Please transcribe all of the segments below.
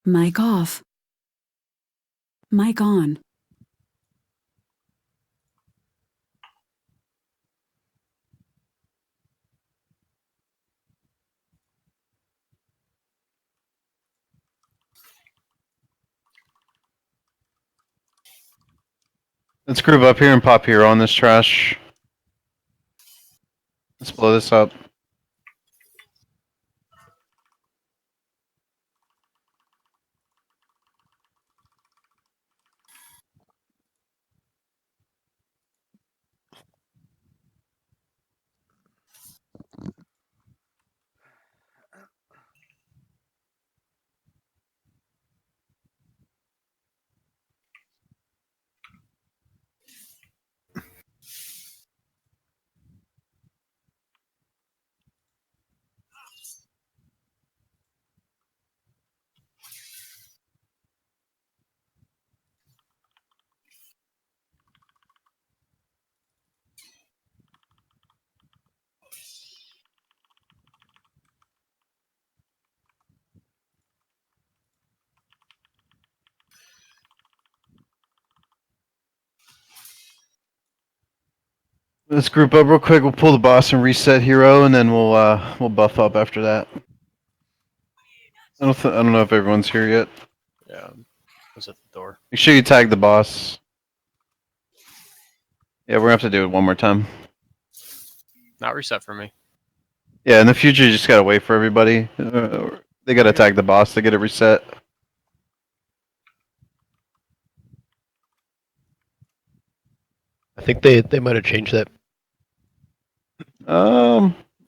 Mic off. Mic on. Let's group up here and pop hero on this trash. Let's blow this up. Let's group up real quick. We'll pull the boss and reset hero, and then we'll buff up after that. I don't know if everyone's here yet. Yeah, I was at the door. Make sure you tag the boss. Yeah, we're gonna have to do it one more time. Not reset for me. Yeah, in the future you just gotta wait for everybody. They gotta tag the boss to get it reset. I think they might have changed that.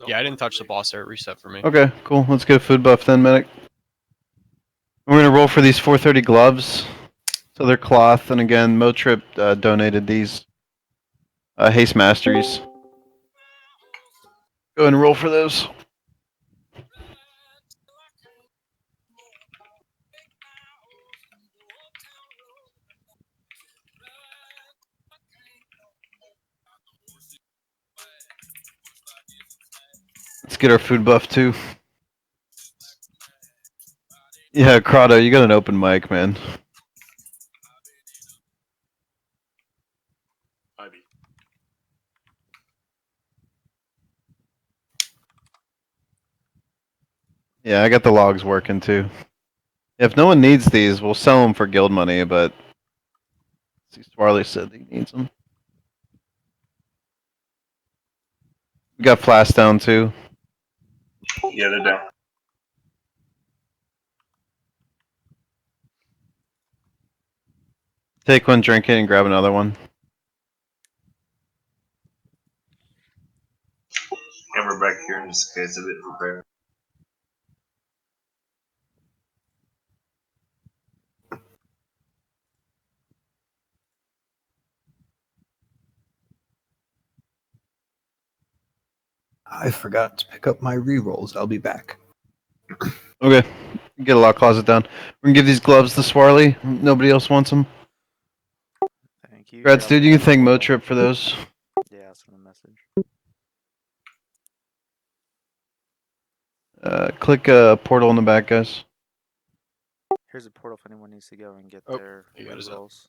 Yeah, I didn't touch the boss there. It reset for me. Okay, cool. Let's get a food buff then, medic. We're gonna roll for these 430 gloves. So they're cloth, and again, Motrip donated these haste masteries. Go ahead and roll for those. Let's get our food buff too. Yeah, Crotto, you got an open mic, man. Yeah, I got the logs working too. If no one needs these, we'll sell them for guild money, but see, Swarley said he needs them. We got flask down too. Yeah, they're down. Take one, drink it, and grab another one. And we're back here in this case of it repair. I forgot to pick up my rerolls. I'll be back. Okay, get a lock closet down. We're gonna give these gloves to Swarley. Nobody else wants them. Thank you. Congrats, dude. You can thank Motrip for those. Yeah, I'll send a message. Click portal in the back, guys. Here's a portal if anyone needs to go and get Oh, their you got his up. rolls.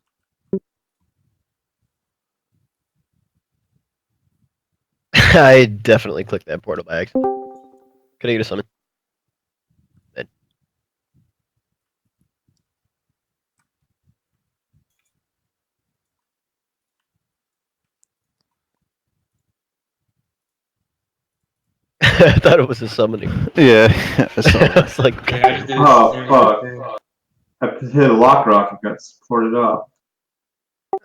I definitely clicked that portal by accident. Can I get a summon? Then. I thought it was a summoning. Yeah, I saw I that. was like, Oh, fuck. I hit a lock rock and got ported off.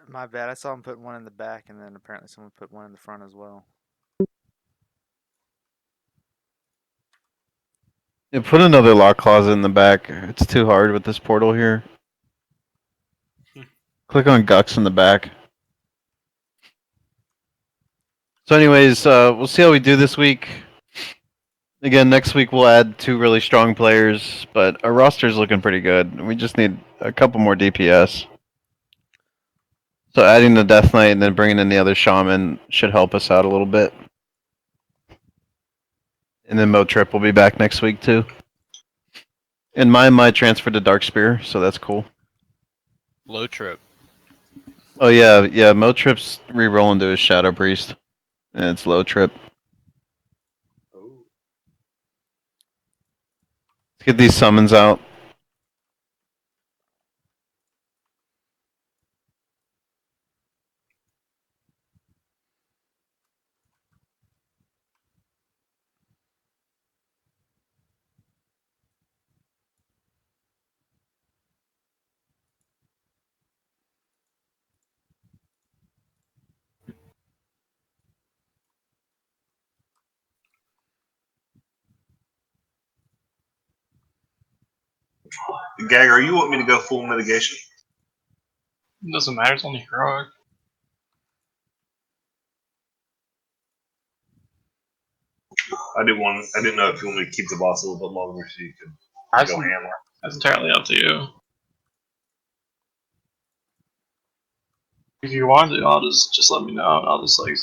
My bad. I saw him put one in the back, and then apparently someone put one in the front as well. Yeah, put another lock closet in the back. It's too hard with this portal here. Click on Gux in the back. So anyways, we'll see how we do this week. Again, next week we'll add 2 really strong players, but our roster's looking pretty good. We just need a couple more DPS. So adding the Death Knight and then bringing in the other Shaman should help us out a little bit. And then Motrip will be back next week too. And my transferred to Dark Spear, so that's cool. Low trip. Oh yeah. Mo Trip's re-roll into his Shadow Priest, and it's low trip. Let's get these summons out. Gagger, you want me to go full mitigation? It doesn't matter, it's only heroic. I didn't know if you want me to keep the boss a little bit longer so you could That's, go hammer. that's entirely up to you. If you want to, I'll just let me know, and I'll just like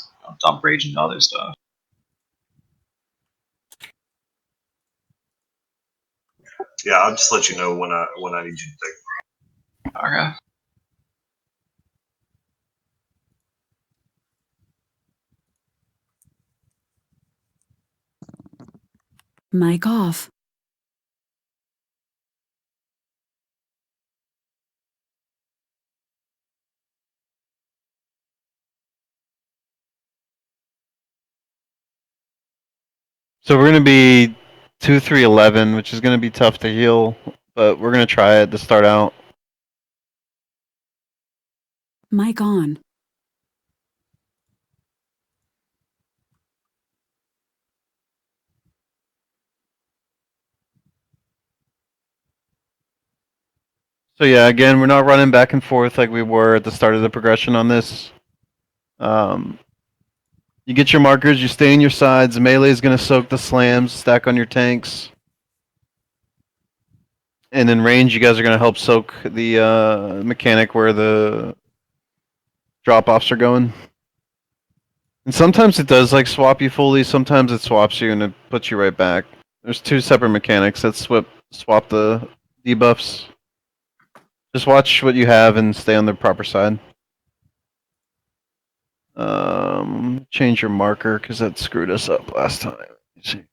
dump rage and other stuff. Yeah, I'll just let you know when I need you to take. Okay. Mic off. So we're gonna be 2-3-11, which is gonna be tough to heal, but we're gonna try it to start out. Mic on. So yeah, again, we're not running back and forth like we were at the start of the progression on this. You get your markers, you stay in your sides. Melee is gonna soak the slams, stack on your tanks. And in range, you guys are gonna help soak the mechanic where the drop-offs are going. And sometimes it does like swap you fully, sometimes it swaps you and it puts you right back. There's two separate mechanics that swap the debuffs. Just watch what you have and stay on the proper side. Change your marker because that screwed us up last time. Let me see.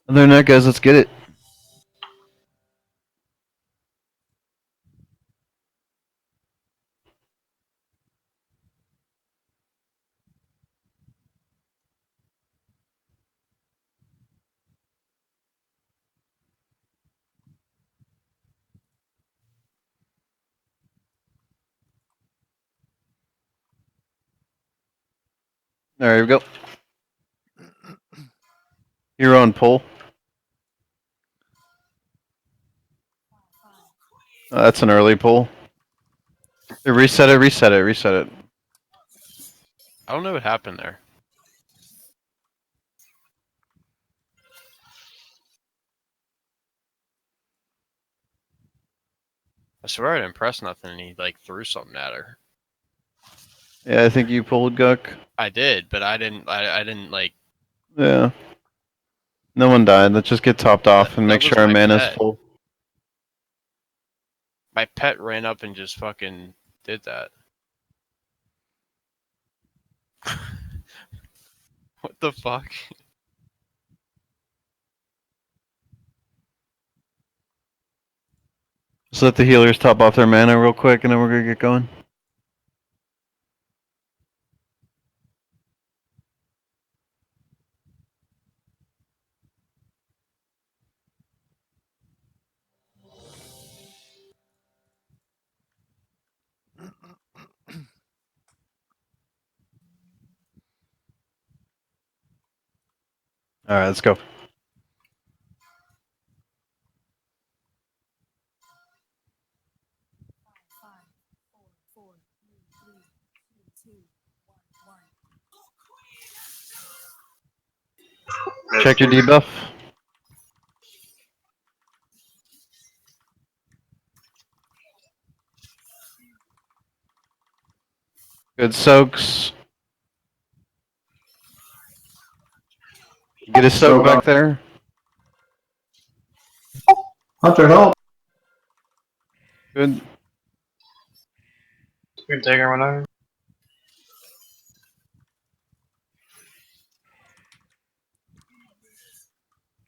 Other than that, guys, let's get it. There we go. You're on pull. That's an early pull. Reset it, reset it, reset it. I don't know what happened there. I swear I didn't press nothing and he like threw something at her. Yeah, I think you pulled Guck. I did, but I didn't like Yeah. No one died. Let's just get topped off and that make was sure our my mana's pet. full. My pet ran up and just fucking did that. What the fuck? Just let the healers top off their mana real quick and then we're gonna get going. Alright, let's go. Check your debuff. Good soaks. Get a soak Soak back on. there. Hunter, help! Good. You can take her whenever.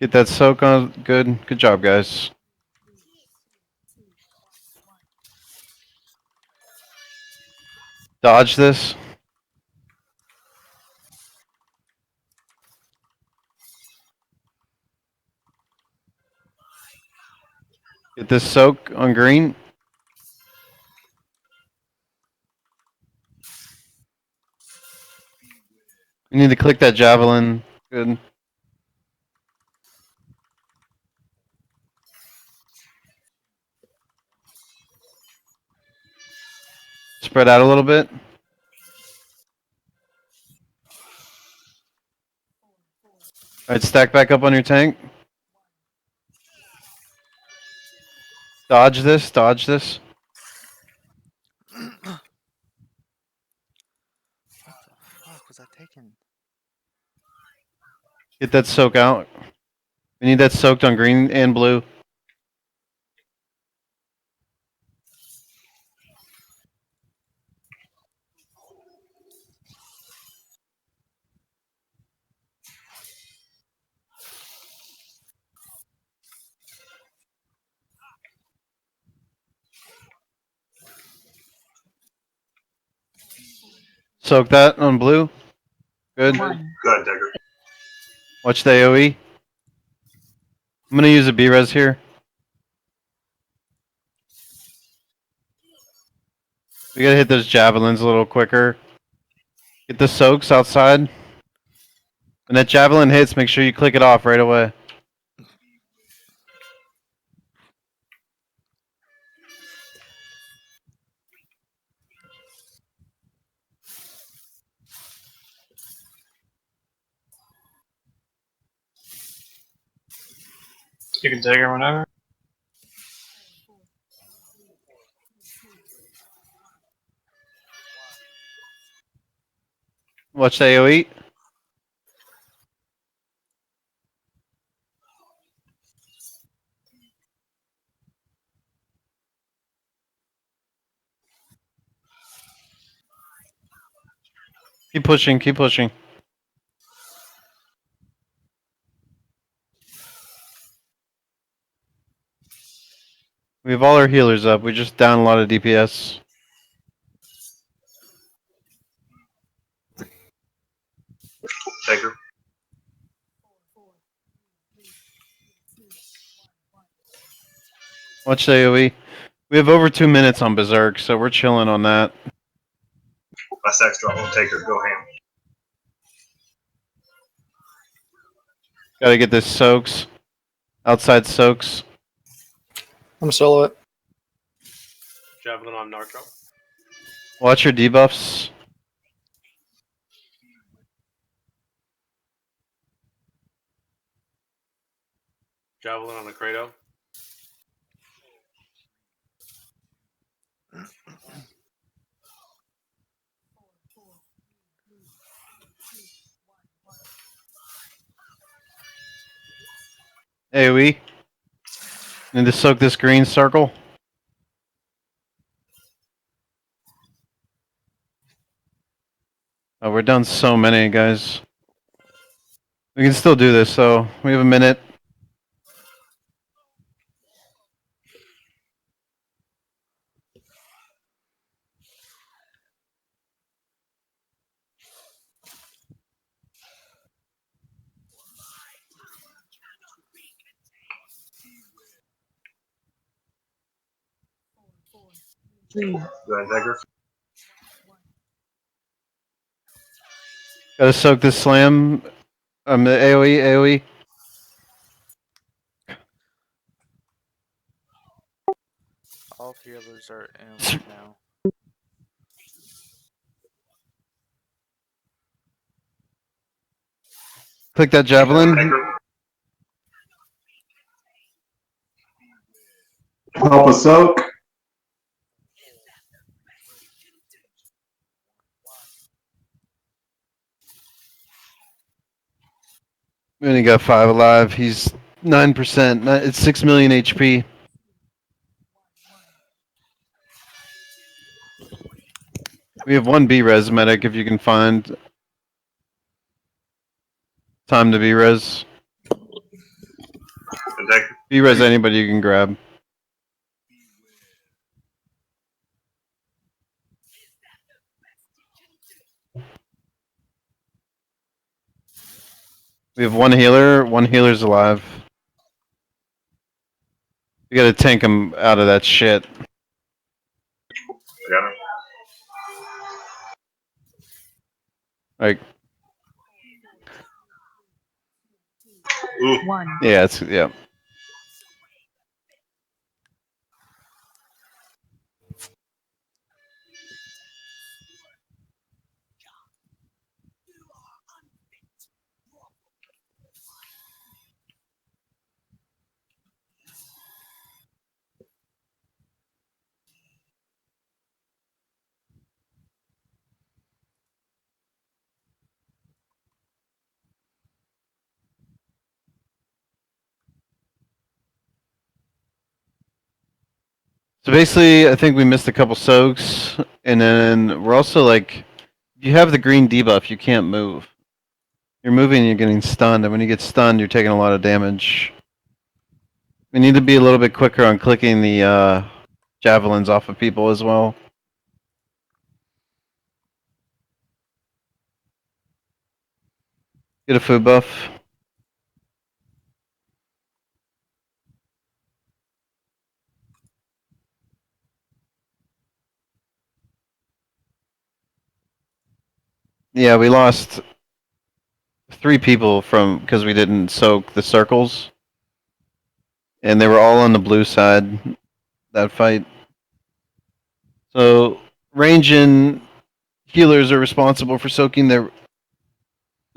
Get that soak on. Good. Good job, guys. Dodge this. Get this soak on green. You need to click that javelin. Good. Spread out a little bit. Alright, stack back up on your tank. Dodge this. Dodge this. What the fuck was I taking? Get that soak out. We need that soaked on green and blue. Soak that on blue. Good. Go ahead, Dagger. Watch the AoE. I'm gonna use a B-res here. We gotta hit those javelins a little quicker. Get the soaks outside. When that javelin hits, make sure you click it off right away. You can take her whenever. Watch the AoE. Keep pushing, keep pushing. We have all our healers up. We just down a lot of DPS. Dagger. Watch the AoE. We have over 2 minutes on Berserk, so we're chilling on that. My sax drop won't take her. Go ham. Gotta get this soaks. Outside soaks. I'm solo it. Javelin on Narco. Watch your debuffs. Javelin on the Credo. AoE. Need to soak this green circle. Oh, we're down so many, guys. We can still do this, though. We have a minute. Go ahead, Dagger. Gotta soak this slam. The AoE, AoE. All healers are in now. Click that javelin. Dagger. Help us soak. We only got 5 alive. He's 9%. It's 6 million HP. We have one B-res medic if you can find time to B-res. Attack. B-res anybody you can grab. We have one healer. One healer's alive. We gotta tank him out of that shit. I got him. Like, Ooh. yeah, it's yeah. So basically, I think we missed a couple soaks, and then we're also like, if you have the green debuff, you can't move. You're moving, you're getting stunned, and when you get stunned, you're taking a lot of damage. We need to be a little bit quicker on clicking the javelins off of people as well. Get a food buff. Yeah, we lost 3 people from because we didn't soak the circles, and they were all on the blue side that fight. So range and healers are responsible for soaking the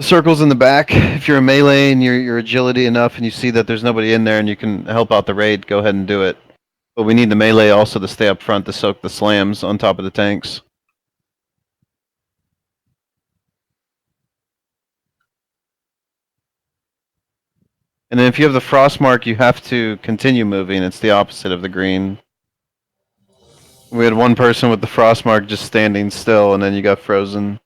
circles in the back. If you're a melee and you're agility enough and you see that there's nobody in there and you can help out the raid, go ahead and do it. But we need the melee also to stay up front to soak the slams on top of the tanks. And then if you have the frost mark, you have to continue moving. It's the opposite of the green. We had one person with the frost mark just standing still, and then you got frozen.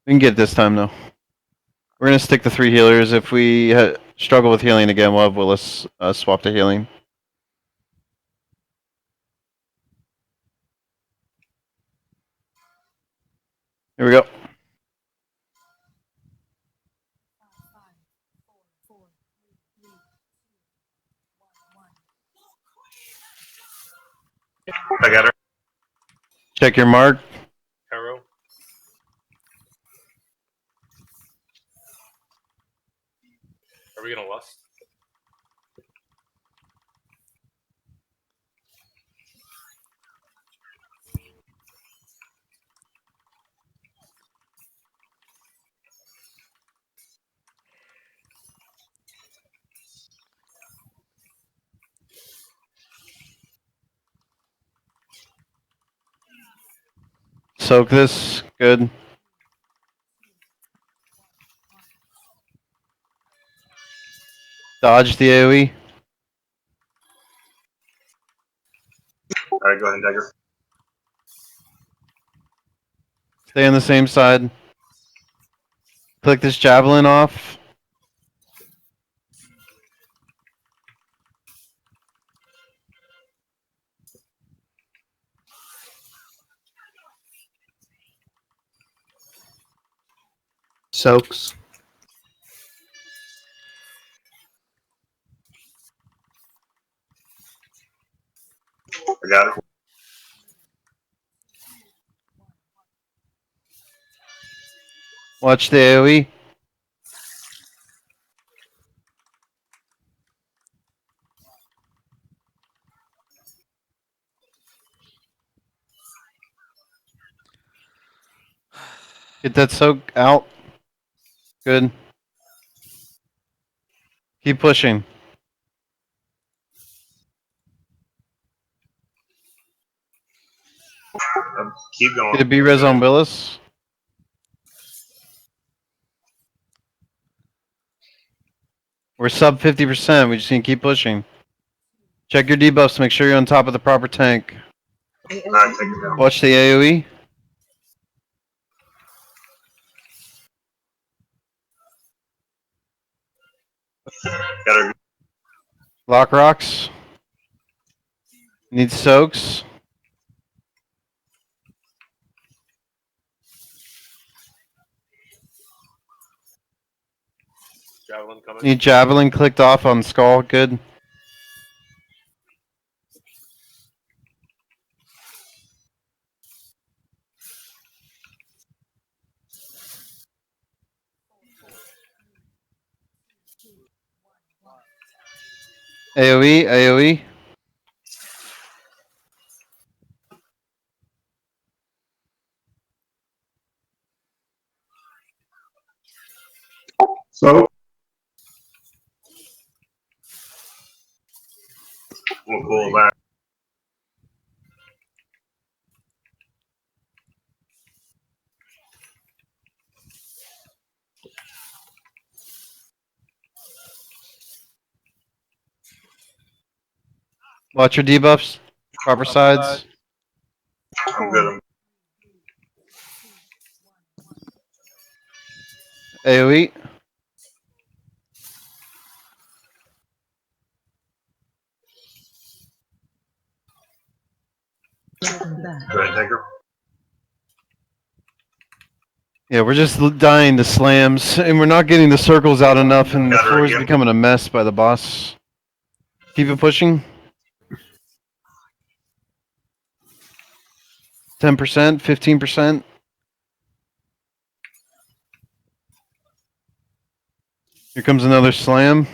We can get it this time, though. We're going to stick to 3 healers. If we struggle with healing again, we'll have Willis swap to healing. Here we go. I got her. Check your mark. Arrow. Are we gonna lust? Soak this. Good. Dodge the AoE. Alright, go ahead and dagger. Stay on the same side. Click this javelin off. Soaks. I got her. Watch the AoE. Get that soak out. Good. Keep pushing. Keep going. Get a B-res on Willis. We're sub 50%. We just need to keep pushing. Check your debuffs to make sure you're on top of the proper tank. Nah, take it down. Watch the AoE. Got her. Lock rocks. Need soaks. Javelin coming. Need javelin clicked off on skull. Good. AoE, AoE. So, We'll pull back. Watch your debuffs. Proper sides. I'm good. AoE. Go ahead, take her. Yeah, we're just dying to slams, and we're not getting the circles out enough, and the Got her floor is again. becoming a mess by the boss. Keep it pushing. 10%, 15%. Here comes another slam.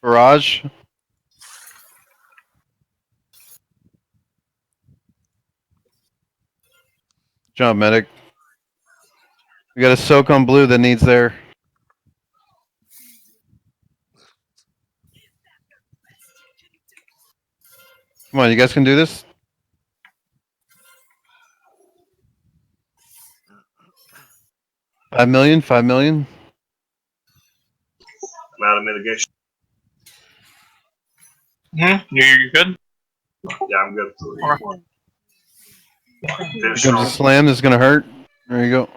Barrage. Jump, medic. We got a soak on blue that needs there. Come on, you guys can do this. $5 million, 5 million. I'm out of mitigation. You good? Yeah, I'm good. Okay. Finish Here comes strong. a slam that's gonna hurt. There you go.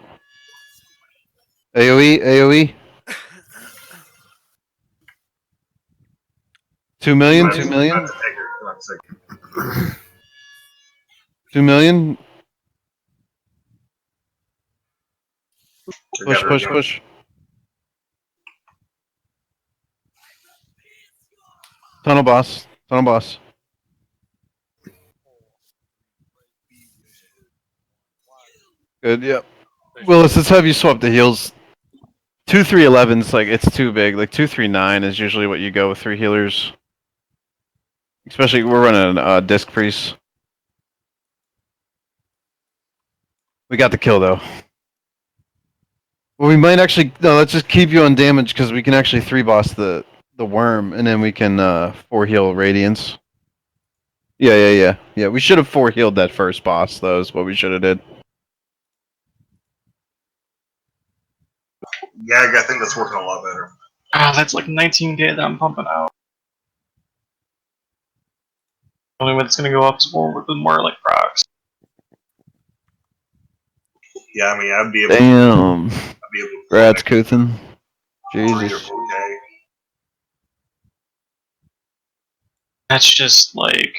AoE, AoE. 2 million, 2 million, Not to take her. Not to take her. 2 million. We Push, got her push, again. push. Tunnel boss. Tunnel boss. Good, yep. Willis, let's have you swap the heals. 2-3-11's like it's too big. Like 2-3-9 is usually what you go with 3 healers. Especially we're running disc priest. We got the kill though. Well, we might actually no. Let's just keep you on damage because we can actually 3 boss the worm and then we can 4 heal radiance. Yeah. We should have 4 healed that first boss though. Is what we should have did. Yeah, I think that's working a lot better. That's like 19k that I'm pumping out. Only way it's gonna go up is more with more like procs. Yeah, I mean, I'd be able. Damn. I'd be able to. Rats Kuthin. 3 or Jesus. 4K. That's just like,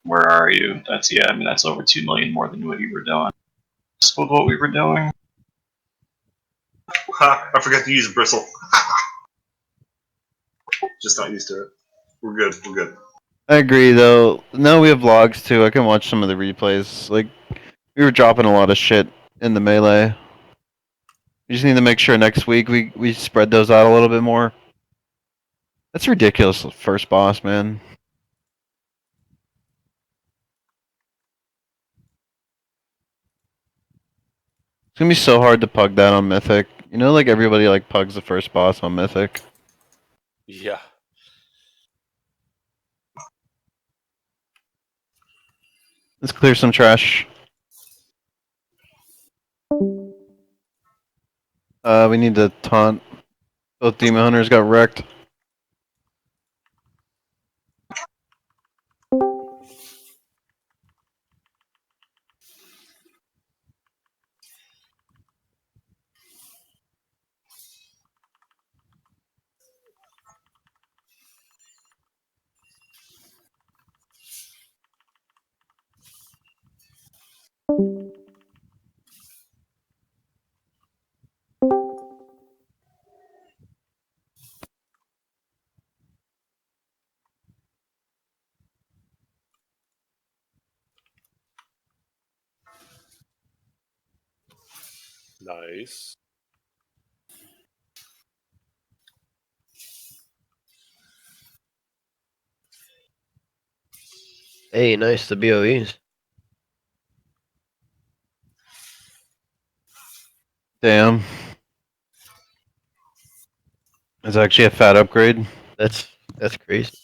where are you? That's I mean that's over 2 million more than what you were doing. Just with what we were doing. Ha! I forgot to use a bristle. Just not used to it. We're good. We're good. I agree though. Now we have logs too. I can watch some of the replays. Like we were dropping a lot of shit in the melee. We just need to make sure next week we spread those out a little bit more. That's ridiculous first boss, man. It's gonna be so hard to pug that on Mythic. You know, like everybody like pugs the first boss on Mythic. Yeah. Let's clear some trash. We need to taunt. Both demon hunters got wrecked. Nice. Hey, nice, the BOEs. Damn. It's actually a fat upgrade. That's crazy.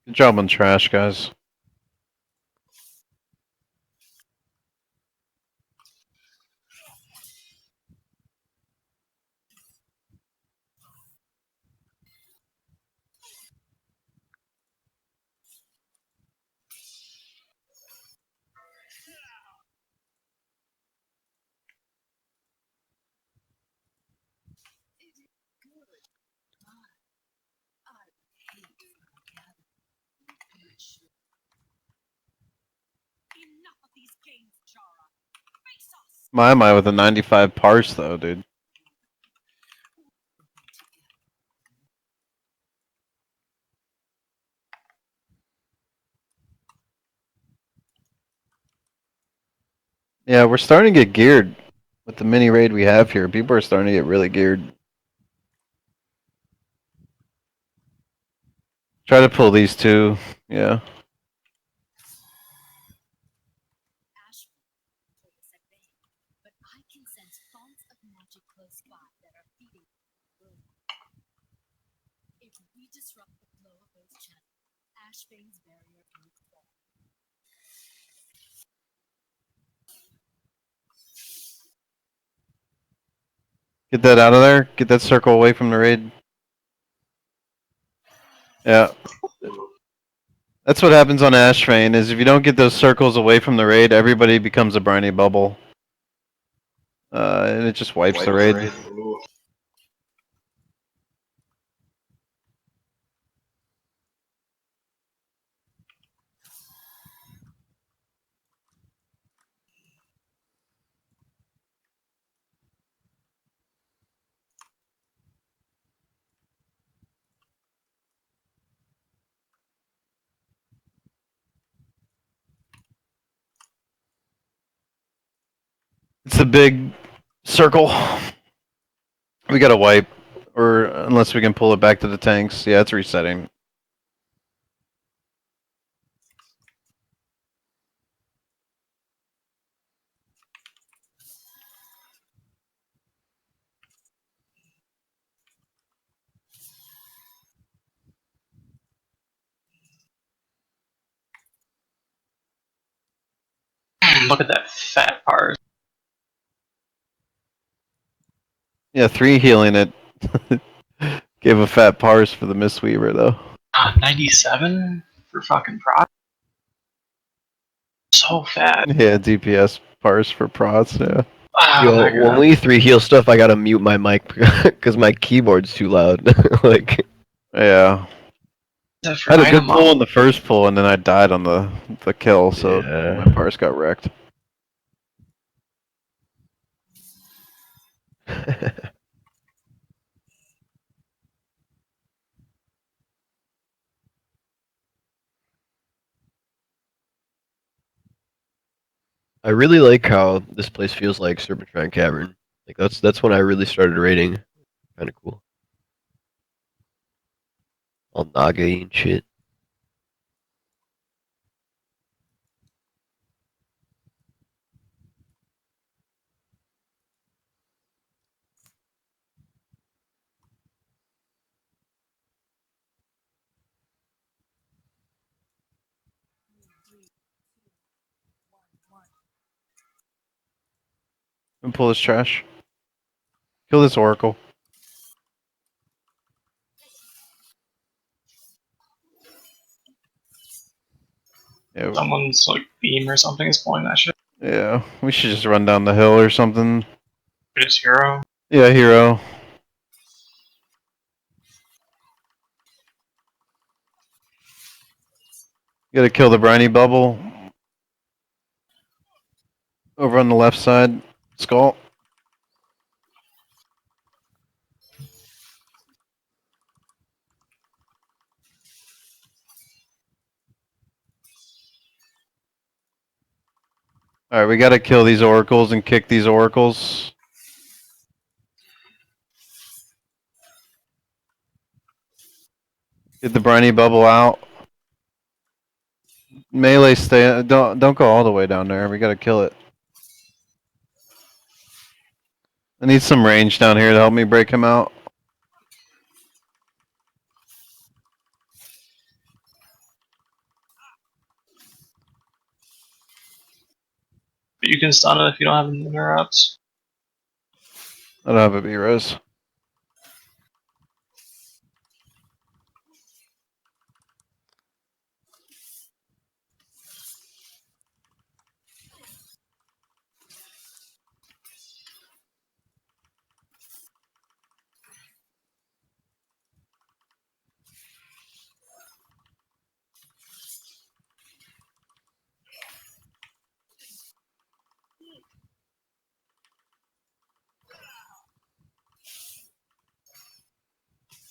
Good job on trash, guys. My with a 95 parse though, dude. Yeah, we're starting to get geared with the mini raid we have here. People are starting to get really geared. Try to pull these two. Yeah. Get that out of there. Get that circle away from the raid. Yeah. That's what happens on Ashfane, is if you don't get those circles away from the raid, everybody becomes a briny bubble. And it just wipes the raid. Ooh. It's a big circle. We gotta wipe. Or unless we can pull it back to the tanks. Yeah, it's resetting. Look at that fat part. Yeah, 3 healing it. Gave a fat parse for the Mistweaver though. 97 for fucking prod. So fat. Yeah, DPS parse for prots, yeah. Oh Yo, my when god. we 3 heal stuff, I gotta mute my mic because my keyboard's too loud. Like, Yeah. That for I had a good dynamo. pull on the first pull and then I died on the kill, so Yeah. my parse got wrecked. I really like how this place feels like Serpentine Cavern. Like that's when I really started raiding. Kind of cool. All Naga and shit. And pull this trash. Kill this oracle. Yeah, Someone's like beam or something is pulling that shit. yeah. We should just run down the hill or something. It is hero. Yeah, hero. Gotta kill the briny bubble. Over on the left side. Skull. Alright, we gotta kill these oracles and kick these oracles. Get the briny bubble out. Melee stay don't go all the way down there. We gotta kill it. I need some range down here to help me break him out. But you can stun it if you don't have any interrupts. I don't have a B-Res.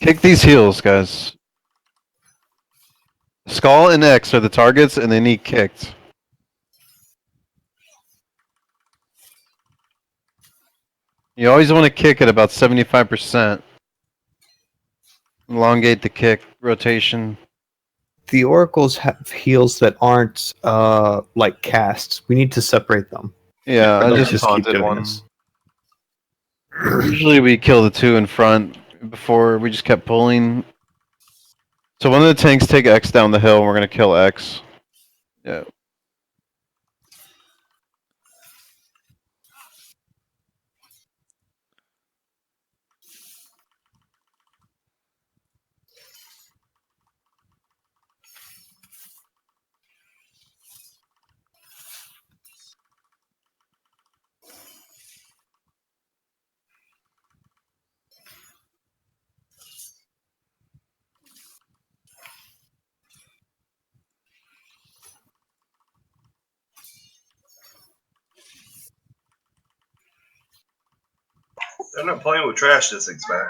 Kick these heels, guys. Skull and X are the targets, and they need kicked. You always want to kick at about 75%. Elongate the kick rotation. The oracles have heals that aren't like casts. We need to separate them. Yeah, I Don't just keep taunted doing one. this. Usually we kill the two in front before we just kept pulling. So one of the tanks take X down the hill, and we're gonna kill X. Yeah. They're not playing with trash this expect.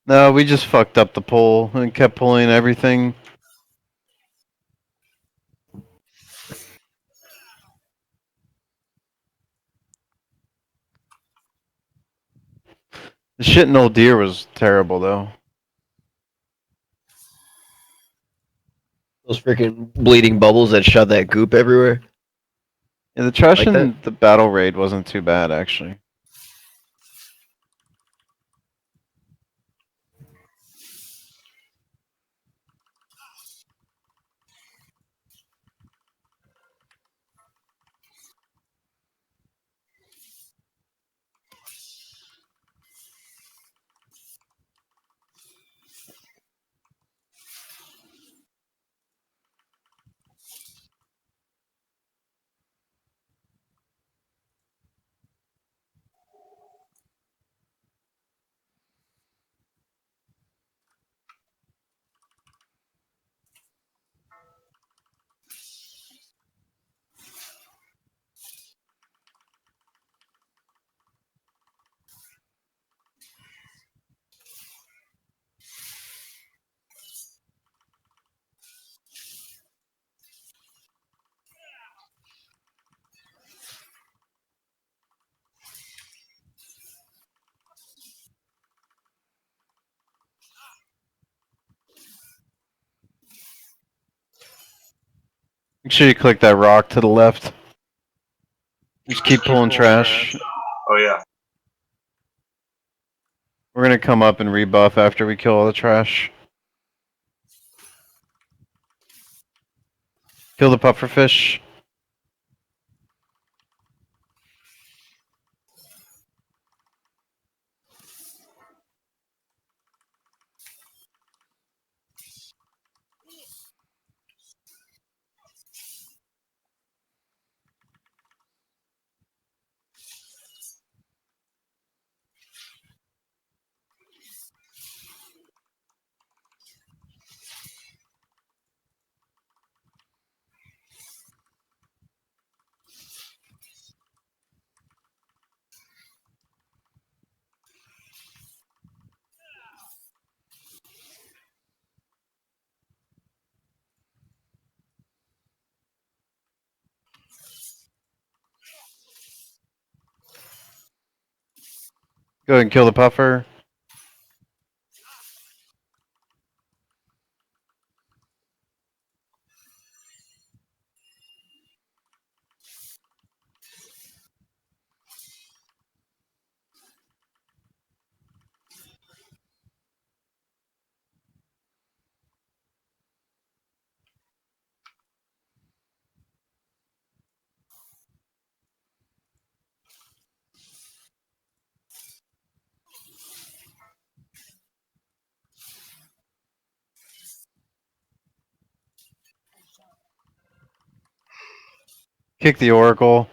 No, we just fucked up the pull and kept pulling everything. The shit in Old Deer was terrible, though. Those freaking bleeding bubbles that shot that goop everywhere. Yeah, the trash Like in that? the battle raid wasn't too bad, actually. Make sure you click that rock to the left. Just keep pulling trash. Oh yeah. We're gonna come up and rebuff after we kill all the trash. Kill the pufferfish. Go ahead and kill the puffer. Kick the oracle.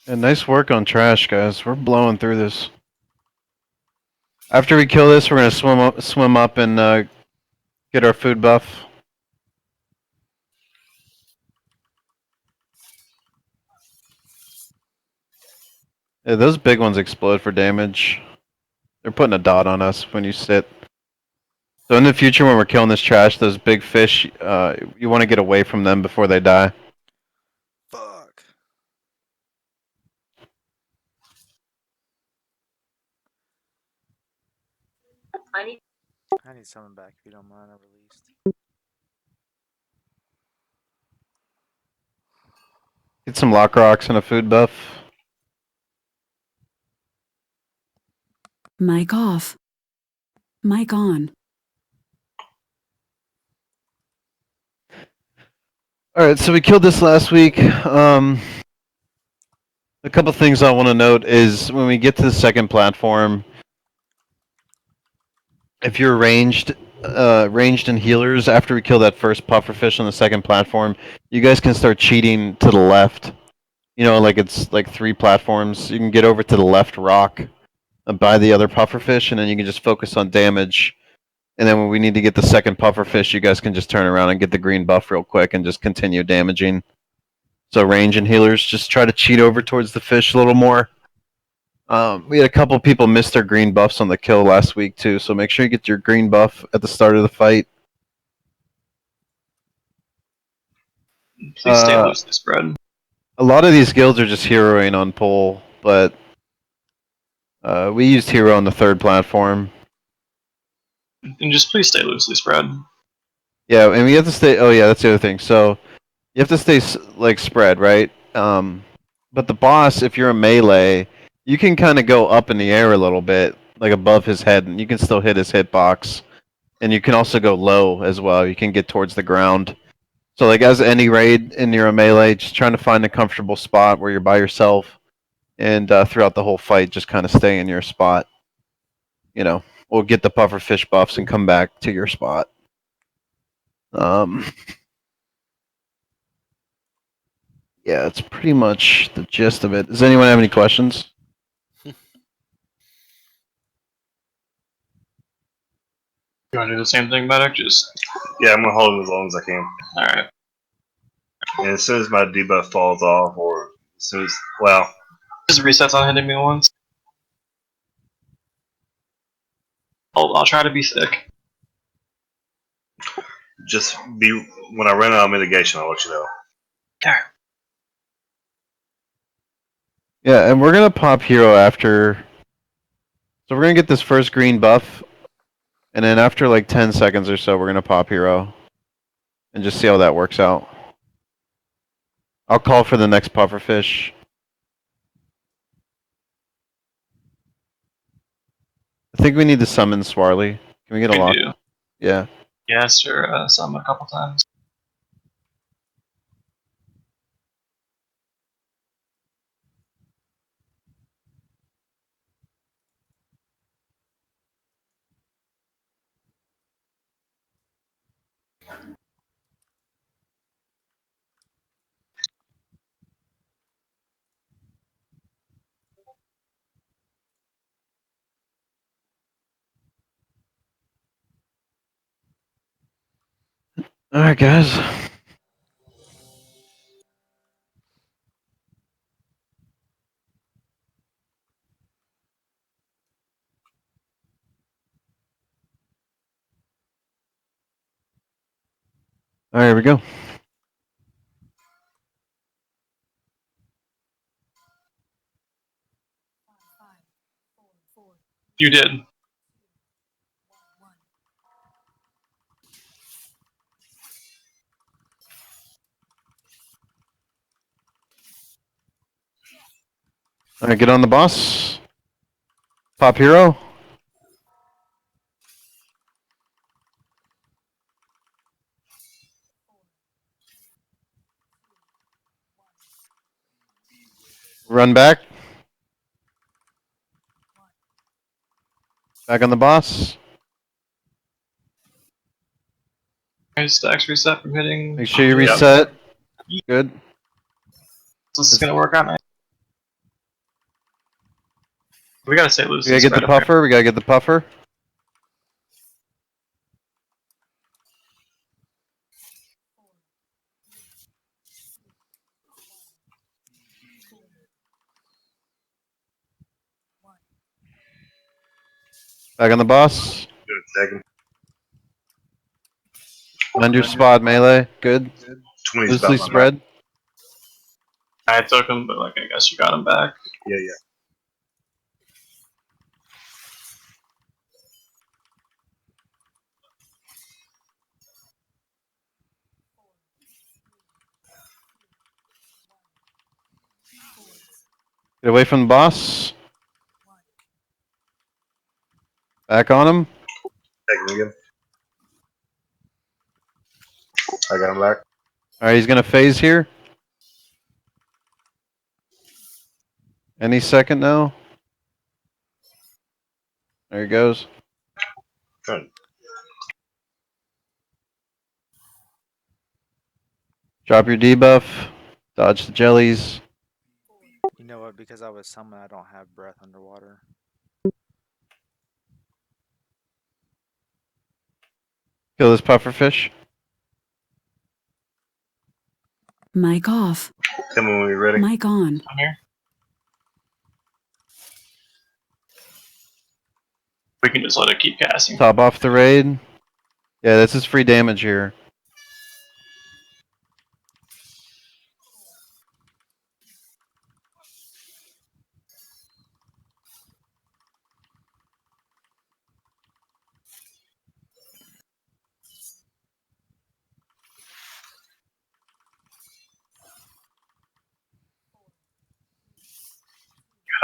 And nice work on trash, guys. We're blowing through this. After we kill this, we're gonna swim up and get our food buff. Yeah, those big ones explode for damage. They're putting a dot on us when you sit. So in the future, when we're killing this trash, those big fish, you want to get away from them before they die. Fuck. I need someone back if you don't mind. I released. Get some lock rocks and a food buff. Mic off. Mic on. Alright, so we killed this last week. A couple things I want to note is when we get to the second platform, if you're ranged and healers, after we kill that first pufferfish on the second platform, you guys can start cheating to the left. You know, like it's like 3 platforms. You can get over to the left rock by the other pufferfish, and then you can just focus on damage. And then when we need to get the second pufferfish, you guys can just turn around and get the green buff real quick and just continue damaging. So range and healers, just try to cheat over towards the fish a little more. We had a couple people miss their green buffs on the kill last week too, so make sure you get your green buff at the start of the fight. Please stay loosely spread. A lot of these guilds are just heroing on pole, but we used hero on the third platform. And just please stay loosely spread. Yeah, and we have to stay. Oh yeah, that's the other thing. So you have to stay like spread, right? But the boss, if you're a melee, you can kind of go up in the air a little bit, like above his head, and you can still hit his hitbox. And you can also go low as well. You can get towards the ground. So like as any raid and you're a melee, just trying to find a comfortable spot where you're by yourself, and throughout the whole fight, just kind of stay in your spot. You know, we'll get the pufferfish buffs and come back to your spot. Yeah, that's pretty much the gist of it. Does anyone have any questions? You want to do the same thing, Medic? Just Yeah, I'm gonna hold it as long as I can. alright. And as soon as my debuff falls off, or as soon as, well, Just resets on hitting me once. I'll try to be thick. just be when I run out of mitigation, I'll let you know. There. Yeah, and we're gonna pop hero after. So we're gonna get this first green buff, and then after like 10 seconds or so, we're gonna pop hero, and just see how that works out. I'll call for the next pufferfish. I think we need to summon Swarly. Can we get a We lock? do. Yeah. Yes, or some a couple times. All right, guys. All right, here we go. You did. All right, get on the boss. Pop hero. Run back. Back on the boss. Stacks reset from hitting. Make sure you Yep. reset. Good. This is gonna work out nice. We gotta say lose. We gotta get the puffer. We gotta get the puffer. Back on the boss. Good, second. Under spot melee. Good. 20's Loosely about my spread. I took him, but like I guess you got him back. Yeah, yeah. Get away from the boss. Back on him. Second again. I got him back. Alright, he's gonna phase here. Any second now. There he goes. Good. Drop your debuff. Dodge the jellies. You know what? Because I was summoned, I don't have breath underwater. Kill this pufferfish. Mic off. Tell me when you're ready. Mic on. I'm here. We can just let it keep casting. Top off the raid. Yeah, this is free damage here.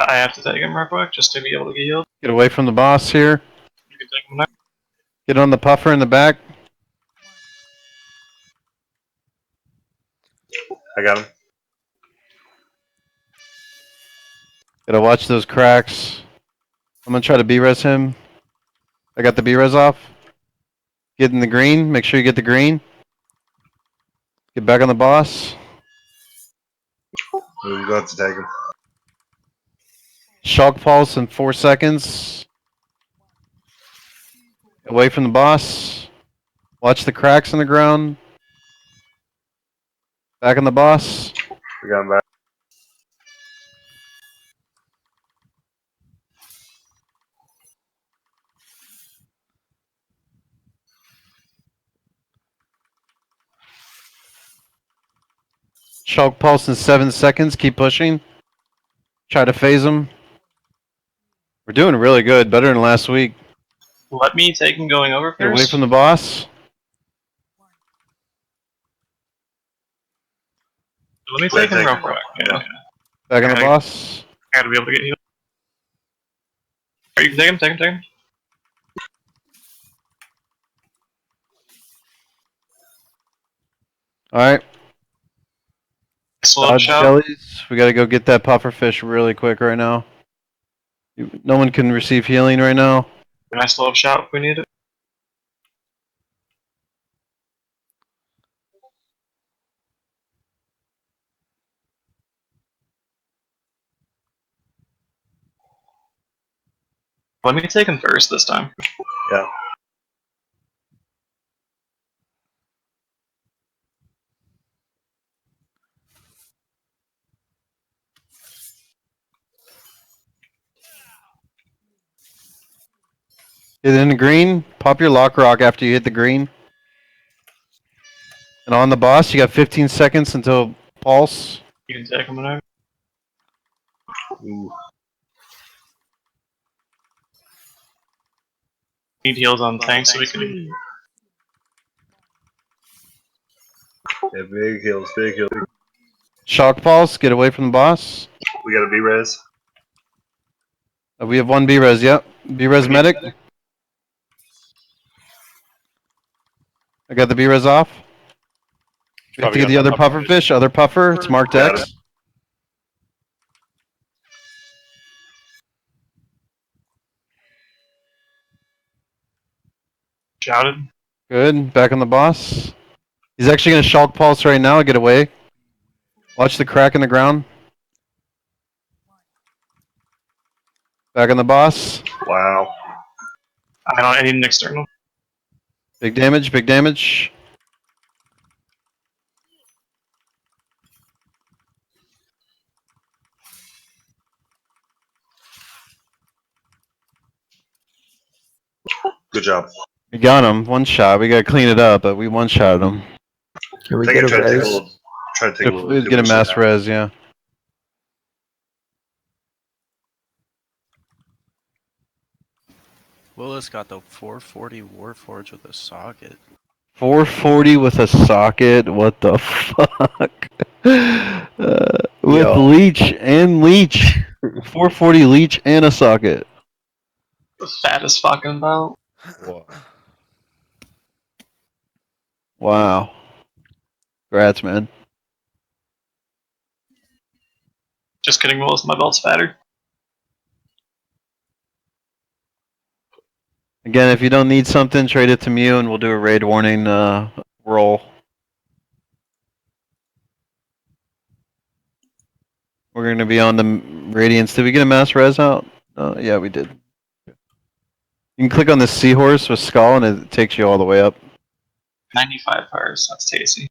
I have to take him real quick just to be able to get healed. Get away from the boss here. You can take him now. Get on the puffer in the back. I got him. Gotta watch those cracks. I'm gonna try to B-res him. I got the B-res off. Get in the green. Make sure you get the green. Get back on the boss. We're going to take him. Shock pulse in 4 seconds. Away from the boss. Watch the cracks in the ground. Back on the boss. We got him back. Shock pulse in 7 seconds. Keep pushing. Try to phase him. We're doing really good. Better than last week. Let me take him going over Get away first. from the boss. Let me take him Take real him. quick. Yeah. Back on the Okay. boss. I gotta be able to get healed. Alright, you can take him, take him, take him. Alright. Slow Dodge shot. jellies. We gotta go get that pufferfish really quick right now. No one can receive healing right now. Can I slow up shot if we need it? Let me take him first this time. Yeah. Get in the green. Pop your lock rock after you hit the green. And on the boss, you got 15 seconds until pulse. You can take him whenever. Ooh. Need heals on tanks so we can. Yeah, big heals, big heals. Shock pulse, get away from the boss. We got a B-res. We have one B-res, yep. B-res medic. I got the B-res off. We have to Probably get the got other the puffer fish, other puffer. It's marked Got X. it. Shouted. Good, back on the boss. He's actually gonna shock pulse right now, get away. Watch the crack in the ground. Back on the boss. Wow. I need an external. Big damage, big damage. Good job. We got him, one shot. We gotta clean it up, but we one-shot him. Can we I think get I a tried to take a res? little. Try to take a little. too Get a much mass shit out. res, yeah. Willis got the 440 Warforged with a socket. 440 with a socket. What the fuck? With Yo. leech and leech. 440 leech and a socket. The fattest fucking belt. Whoa. Wow. Congrats, man. Just kidding, Willis. My belt's fatter. Again, if you don't need something, trade it to Mew and we'll do a raid warning roll. We're going to be on the Radiance. Did we get a mass res out? Yeah, we did. You can click on the seahorse with skull and it takes you all the way up. 95 pars. That's tasty.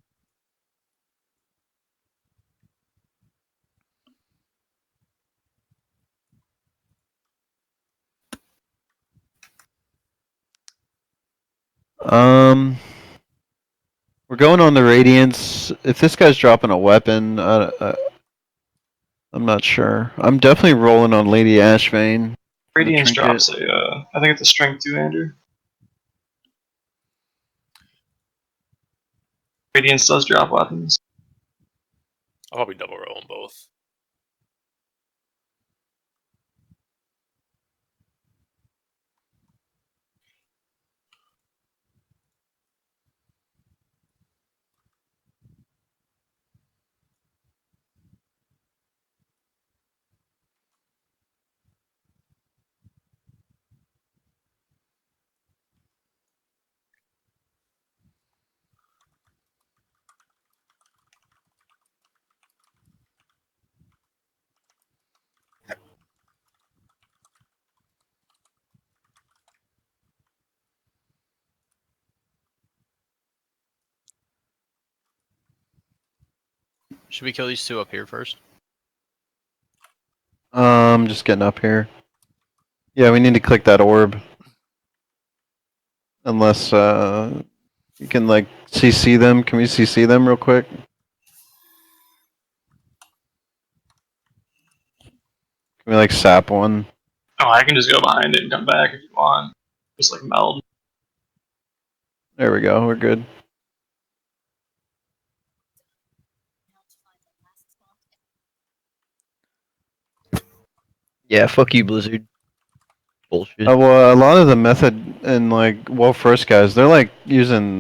We're going on the Radiance. If this guy's dropping a weapon, I'm not sure. I'm definitely rolling on Lady Ashvane. Radiance trinket. drops a. I think it's a strength 2, Andrew. Radiance does drop weapons. I'll probably double roll them both. Should we kill these two up here first? Just getting up here. Yeah, we need to click that orb. Unless, you can, like, CC them. Can we CC them real quick? Can we, like, sap one? Oh, I can just go behind it and come back if you want. Just like meld. There we go. We're good. Yeah, fuck you, Blizzard. Bullshit. Well, a lot of the method and, like, well, first guys, they're, like, using,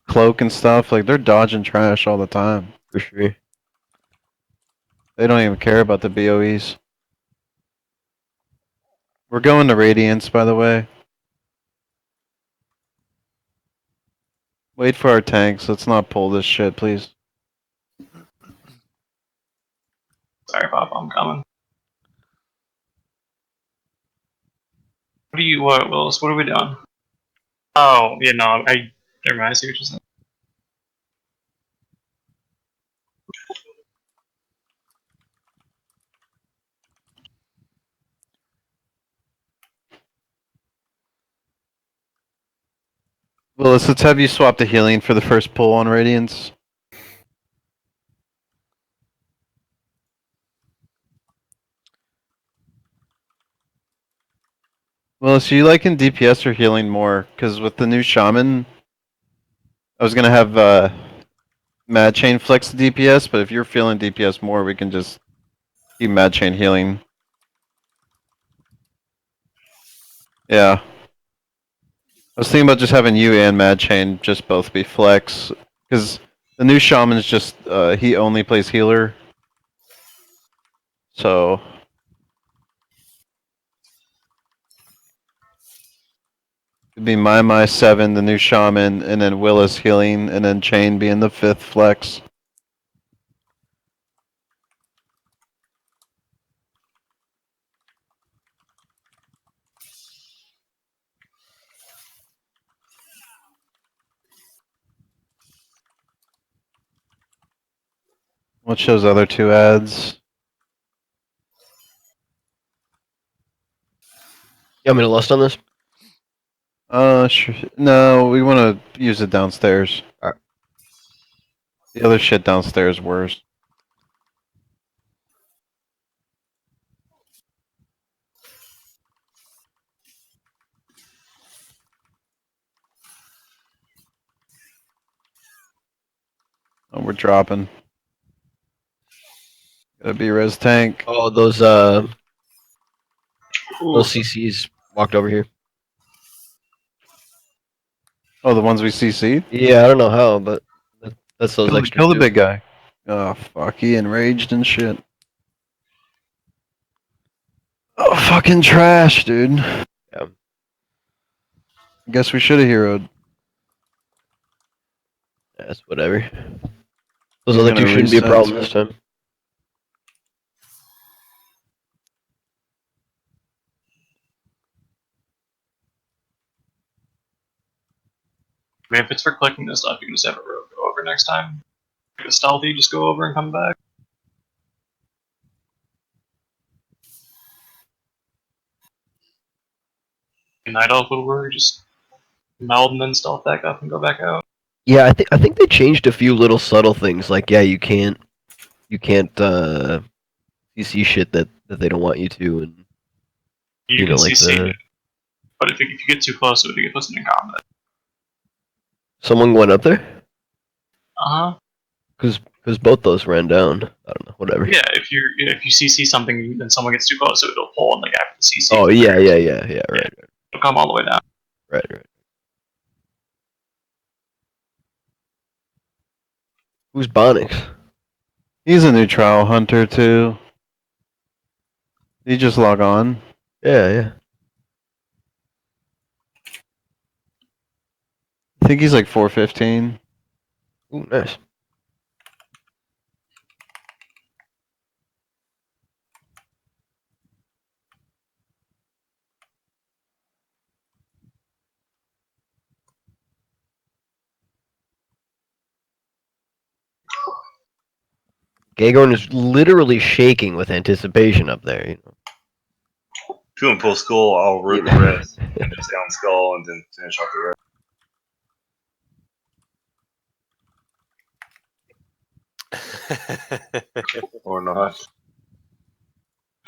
cloak and stuff. Like, they're dodging trash all the time. For sure. They don't even care about the BOEs. We're going to Radiance, by the way. Wait for our tanks. Let's not pull this shit, please. Sorry, Pop, I'm coming. What, Willis? What are we doing? Oh, yeah, no, never mind, I see what you're saying. Willis, let's have you swap the healing for the first pull on Radiance. Willis, are you liking DPS or healing more? Because with the new Shaman, I was gonna have Mad Chain flex the DPS, but if you're feeling DPS more, we can just keep Mad Chain healing. Yeah. I was thinking about just having you and Mad Chain just both be flex. Because the new Shaman's just, he only plays healer. So. It'd be my 7, the new Shaman, and then Willis healing, and then Chain being the 5th flex. What's those other 2 ads? You want me to lust on this? Sure. No, we want to use it downstairs. Alright. The other shit downstairs worse. Oh, we're dropping. Gotta be res tank. Oh, those CCs walked over here. Oh, the ones we CC'd? Yeah, I don't know how, but that's those extra. Kill the two. big guy. Oh, fuck. He enraged and shit. Oh, fucking trash, dude. Yeah. Guess we should have heroed. That's whatever. Those He's other gonna two shouldn't be a reset. problem this time. I mean, if it's for collecting this stuff, you can just have a rogue go over next time. Like a stealthy, just go over and come back. Night Elf would work, just meld and then stealth back up and go back out. Yeah, I think they changed a few little subtle things, like you can't CC shit that they don't want you to, and You know, can like CC the- it, but if you get too close to it, you get put in combat. someone went up there Uh huh. because both those ran down. I don't know, whatever. Yeah, if you CC something, then someone gets too close to it, it'll pull, and like after the CC. Oh yeah, right, It'll come all the way down. right. Who's Bonix? He's a new trial hunter, too. He just log on. Yeah. I think he's like 415. Ooh, nice. Gagorn is literally shaking with anticipation up there. You know. If you want to pull skull, I'll root the rest and just down skull and then finish off the rest. Or not.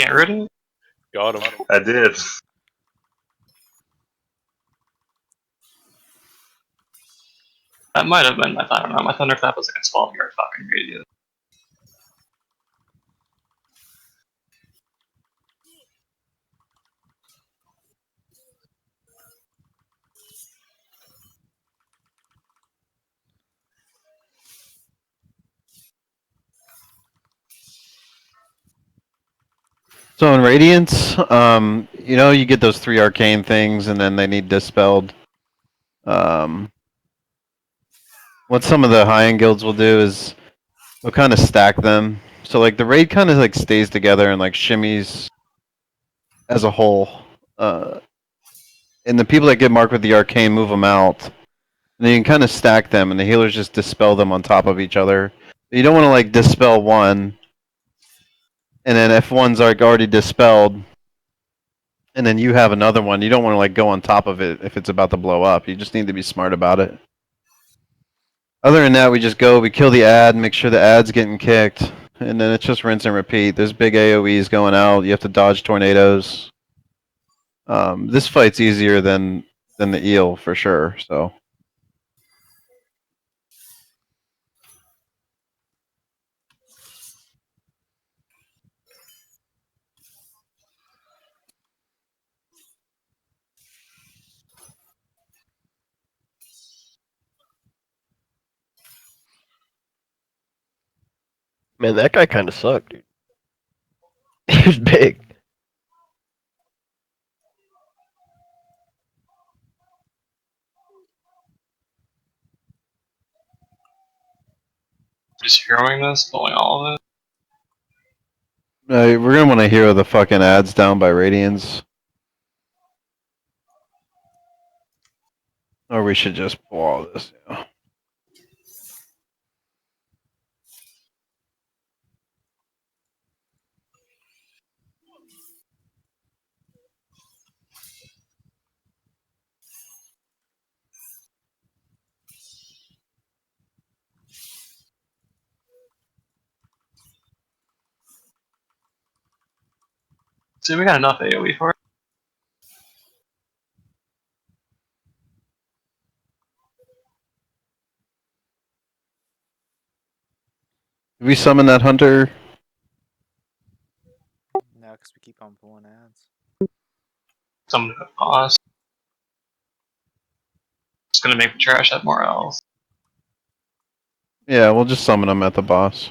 Can't rid of it. Got him. I did. That might have been my I don't know. My thunderclap was like a 12-yard fucking radius. So in Radiance, you know, you get those 3 arcane things, and then they need dispelled. What some of the high-end guilds will do is they'll kind of stack them. So like the raid kind of like stays together and like shimmies as a whole. And the people that get marked with the arcane move them out. And then you can kind of stack them, and the healers just dispel them on top of each other. You don't want to like dispel one, and then if one's like already dispelled, and and then you have another one. You don't want to like go on top of it if it's about to blow up. You just need to be smart about it. Other than that, we just go, we kill the ad, make sure the ad's getting kicked, and then it's just rinse and repeat. There's big AoEs going out. You have to dodge tornadoes. This fight's easier than the eel for sure. So Man, that guy kind of sucked, dude. He was big. Just hearing this, pulling all of it. we're gonna want to hero the fucking ads down by radians, or we should just pull all this. Yeah. See, we got enough AoE for it. Did we summon that hunter? No, because we keep on pulling ads. Something to pause. It's gonna make the trash have more else. Yeah, we'll just summon him at the boss.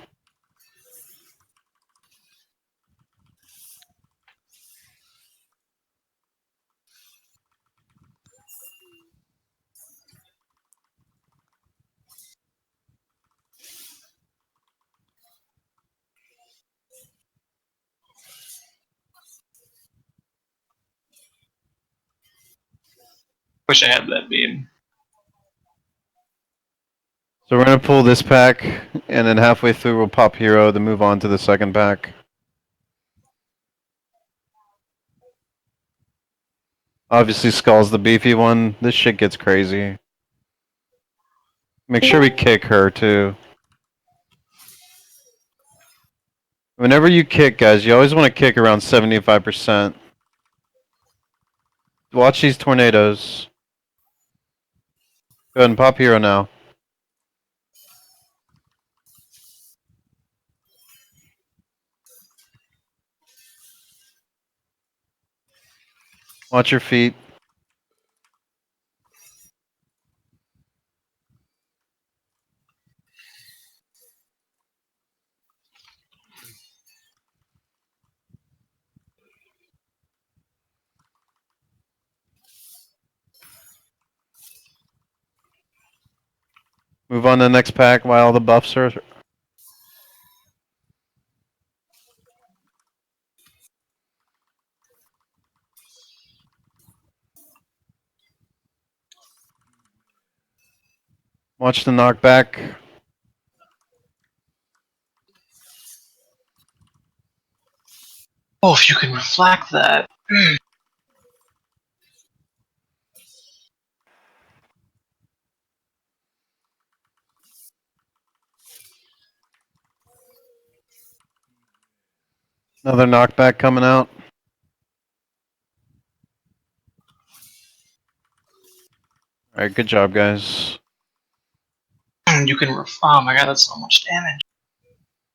Wish I had that beam. So we're gonna pull this pack, and then halfway through we'll pop hero to move on to the second pack. Obviously, Skull's the beefy one. This shit gets crazy. Make sure we kick her too. Whenever you kick, guys, you always want to kick around 75%. Watch these tornadoes. Go ahead and pop hero now. Watch your feet. Move on to the next pack while all the buffs are. Watch the knockback. Oh, if you can reflect that. Another knockback coming out. Alright, good job, guys. You can oh my god, that's so much damage.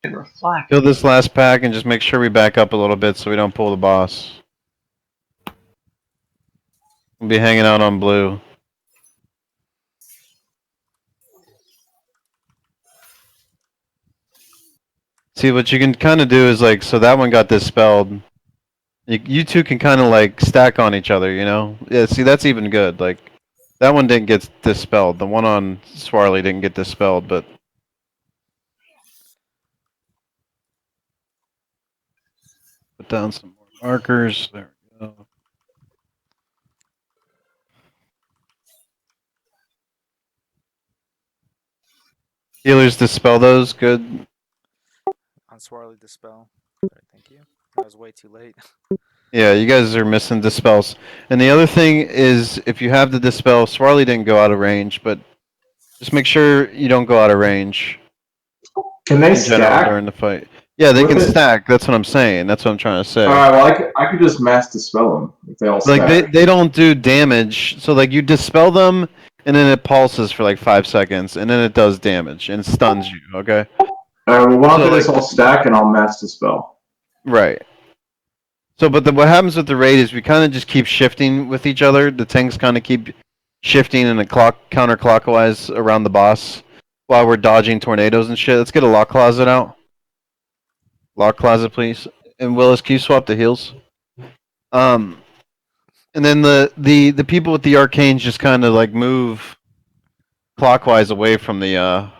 You can reflect. Kill this last pack and just make sure we back up a little bit so we don't pull the boss. We'll be hanging out on blue. See, what you can kind of do is like, so that one got dispelled. You two can kind of like stack on each other, you know? Yeah, see, that's even good. Like, that one didn't get dispelled. The one on Swarley didn't get dispelled, but. Put down some more markers. There we go. Healers dispel those. Good. On Swarley Dispel. Alright, thank you. That was way too late. Yeah, you guys are missing dispels. And the other thing is, if you have the dispel, Swarley didn't go out of range, but just make sure you don't go out of range Can they in general stack? during the fight. Yeah, they With can it? stack. That's what I'm saying. That's what I'm trying to say. Alright, well, I could just mass dispel them if they all Like stack. they don't do damage, so like you dispel them, and then it pulses for like 5 seconds, and then it does damage and stuns you. Okay. Alright, well, why don't So, they just like- all stack and I'll mass dispel? Right. So, but what happens with the raid is we kind of just keep shifting with each other. The tanks kind of keep shifting in a counterclockwise around the boss while we're dodging tornadoes and shit. Let's get a lock closet out. Lock closet, please. And Willis, can you swap the heals? And then the people with the arcanes just kind of like move clockwise away from the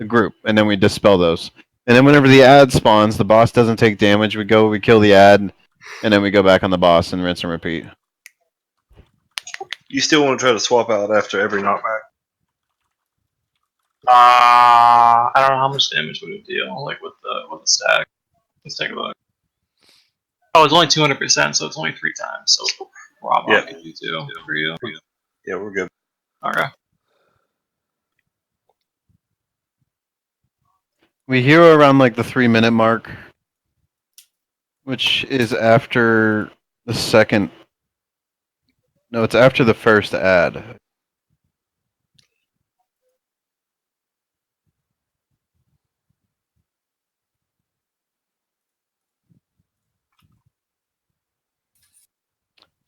group, and then we dispel those. And then whenever the ad spawns, the boss doesn't take damage. We kill the ad, and then we go back on the boss and rinse and repeat. You still want to try to swap out after every knockback? I don't know how much damage would it deal, like with the stack. Let's take a look. Oh, it's only 200%, so it's only 3 times. So Rob, Yeah. could do 2 for you. Yeah, we're good. Okay. We hero around like the 3 minute mark, which is after the second. No, it's after the first ad.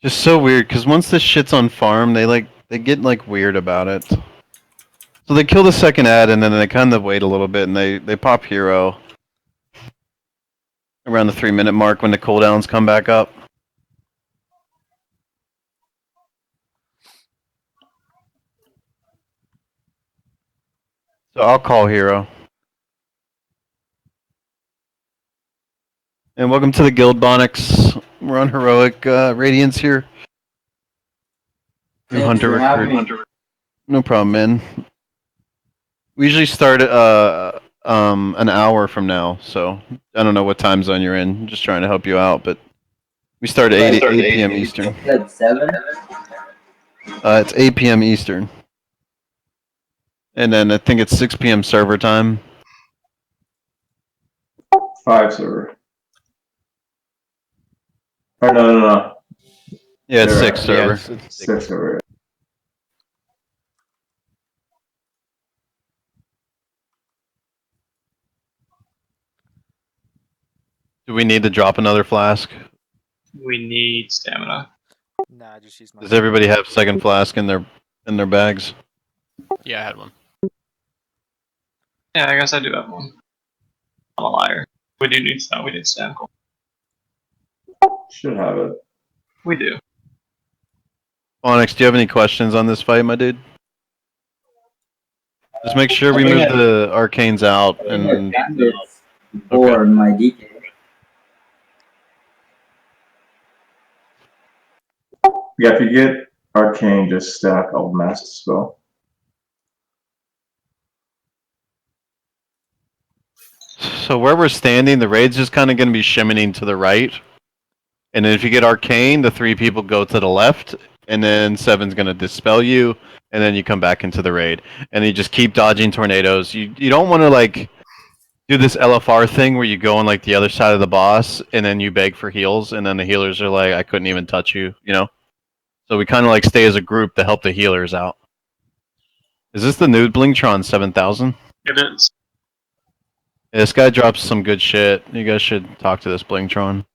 Just so weird, because once this shit's on farm, they get like weird about it. So they kill the second ad, and then they kind of wait a little bit, and they pop hero around the 3 minute mark when the cooldowns come back up. So I'll call hero. And welcome to the Guild, Bonix. We're on heroic radiance here. New Hunter recruit. No problem, man. We usually start an hour from now, so I don't know what time zone you're in. I'm just trying to help you out, but we start at 8 p.m. Eastern. At 7? It's 8 p.m. Eastern. And then I think it's 6 p.m. server time. 5 server. Or no. Yeah, it's You're 6 right. server. Yeah, it's 6 server. Do we need to drop another flask? We need stamina. Nah, just use my. Does everybody have second flask in their bags? Yeah, I had one. Yeah, I guess I do have one. I'm a liar. We do need stamina. We need stamina. Should have it. We do. Onyx, do you have any questions on this fight, my dude? Just make sure we move the arcanes out and Bandits for my DK. Yeah, if you get arcane, just stack. I'll mass dispel. so where we're standing, the raid's just kind of going to be shimmying to the right. And then if you get arcane, the 3 people go to the left, and then 7's going to dispel you, and then you come back into the raid. And you just keep dodging tornadoes. You don't want to like do this LFR thing where you go on like the other side of the boss, and then you beg for heals, and then the healers are like, I couldn't even touch you, you know? So we kind of like stay as a group to help the healers out. Is this the new Blingtron 7000? It is. Yeah, this guy drops some good shit. You guys should talk to this Blingtron.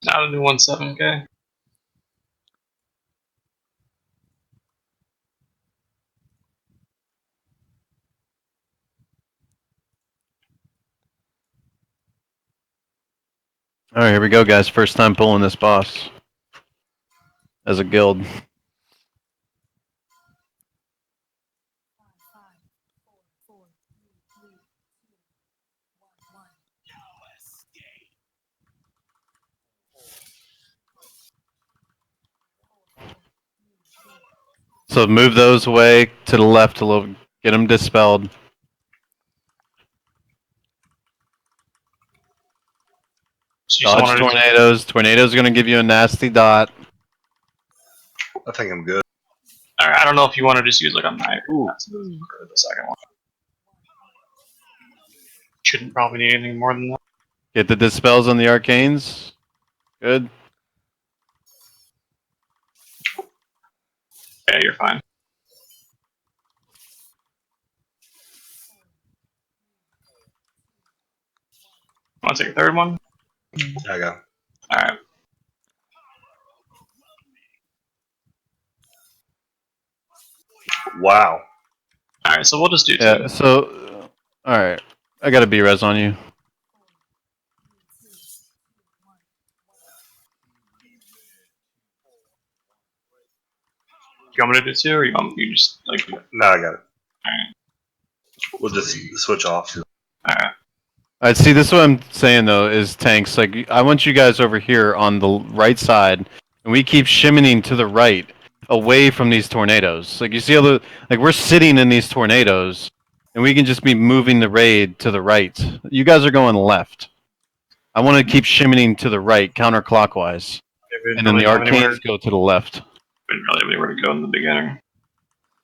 Not a new 1.7K. Alright, here we go, guys. First time pulling this boss. As a guild. So move those away to the left a little. Get them dispelled. So you still Dodge want to do tornadoes. Tornadoes are gonna give you a nasty dot. I think I'm good. Alright, I don't know if you want to just use like a knife Ooh. for the second one. Shouldn't probably need anything more than that. Get the dispels on the arcanes. Good. Yeah, you're fine. Want to take a third one? I got. Alright. Wow. Alright, so we'll just do two. Yeah. So, all right. I got a B res on you. You want me to do two, or you just like? No, I got it. Alright. We'll just switch off. Alright. Alright, see, this is what I'm saying though, is tanks. Like, I want you guys over here on the right side, and we keep shimmening to the right, away from these tornadoes. Like, you see how like, we're sitting in these tornadoes, and we can just be moving the raid to the right. You guys are going left. I want to keep shimmening to the right, counterclockwise. And then the arcanes go to the left. Didn't really have anywhere to go in the beginning.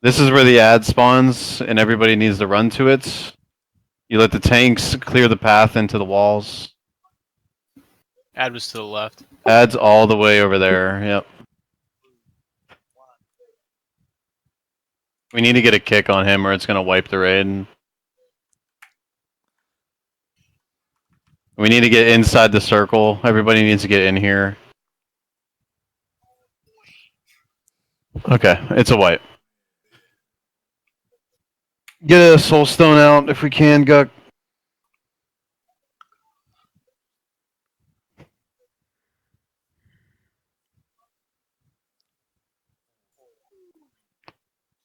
This is where the ad spawns, and everybody needs to run to it. You let the tanks clear the path into the walls. Ad was to the left. Ad's all the way over there, yep. We need to get a kick on him or it's going to wipe the raid. We need to get inside the circle. Everybody needs to get in here. Okay, it's a wipe. Get a soul stone out if we can, Guck.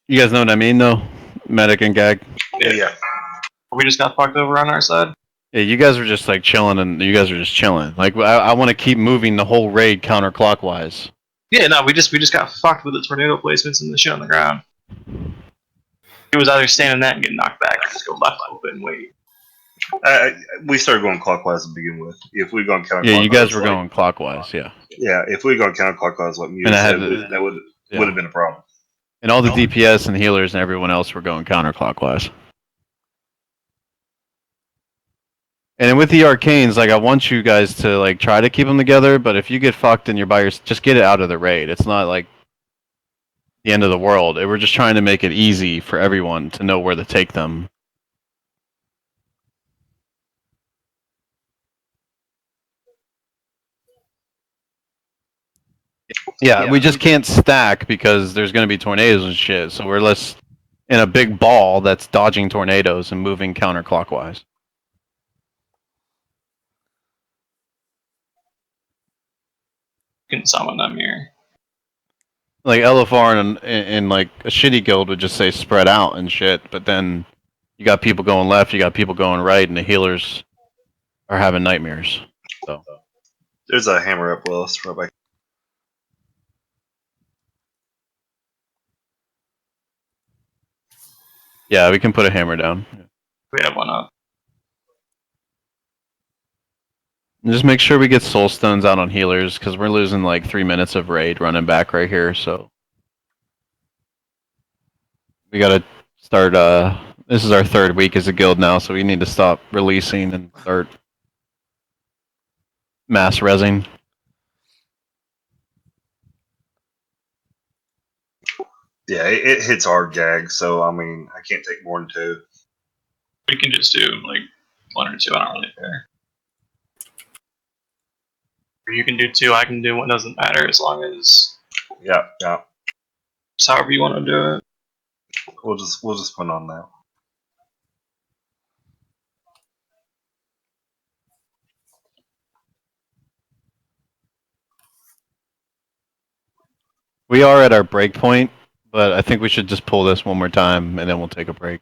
You guys know what I mean, though? Medic and gag. Yeah. We just got fucked over on our side. Yeah, you guys are just like chilling, and you guys are just chilling. Like, I want to keep moving the whole raid counterclockwise. Yeah, no, we just got fucked with the tornado placements and the shit on the ground. It was either stand in that and get knocked back, or just go left a little bit and wait. We started going clockwise to begin with. If we'd gone counterclockwise, Yeah, you guys were going clockwise, yeah. Yeah, if we'd gone counterclockwise, like you And I had said, that would yeah. have been a problem. And all the DPS and healers and everyone else were going counterclockwise. And then with the arcanes, like, I want you guys to like try to keep them together. But if you get fucked and you're by yourself, just get it out of the raid. It's not like the end of the world. We're just trying to make it easy for everyone to know where to take them. Yeah, we just can't stack because there's going to be tornadoes and shit. So we're less in a big ball that's dodging tornadoes and moving counterclockwise. Couldn't summon them here. Like LFR in like a shitty guild would just say spread out and shit, but then you got people going left, you got people going right, and the healers are having nightmares. So There's a hammer up Willis right back. yeah, we can put a hammer down. We have one up. And just make sure we get soul stones out on healers because we're losing like 3 minutes of raid running back right here. So we gotta start. This is our third week as a guild now, so we need to stop releasing and start mass resing. Yeah, it hits hard gag, so I mean, I can't take more than 2. We can just do like 1 or 2. I don't really care. Or you can do 2. I can do 1. Doesn't matter as long as Yeah. just however you want to do it. We'll just put on that. We are at our break point, but I think we should just pull this one more time and then we'll take a break.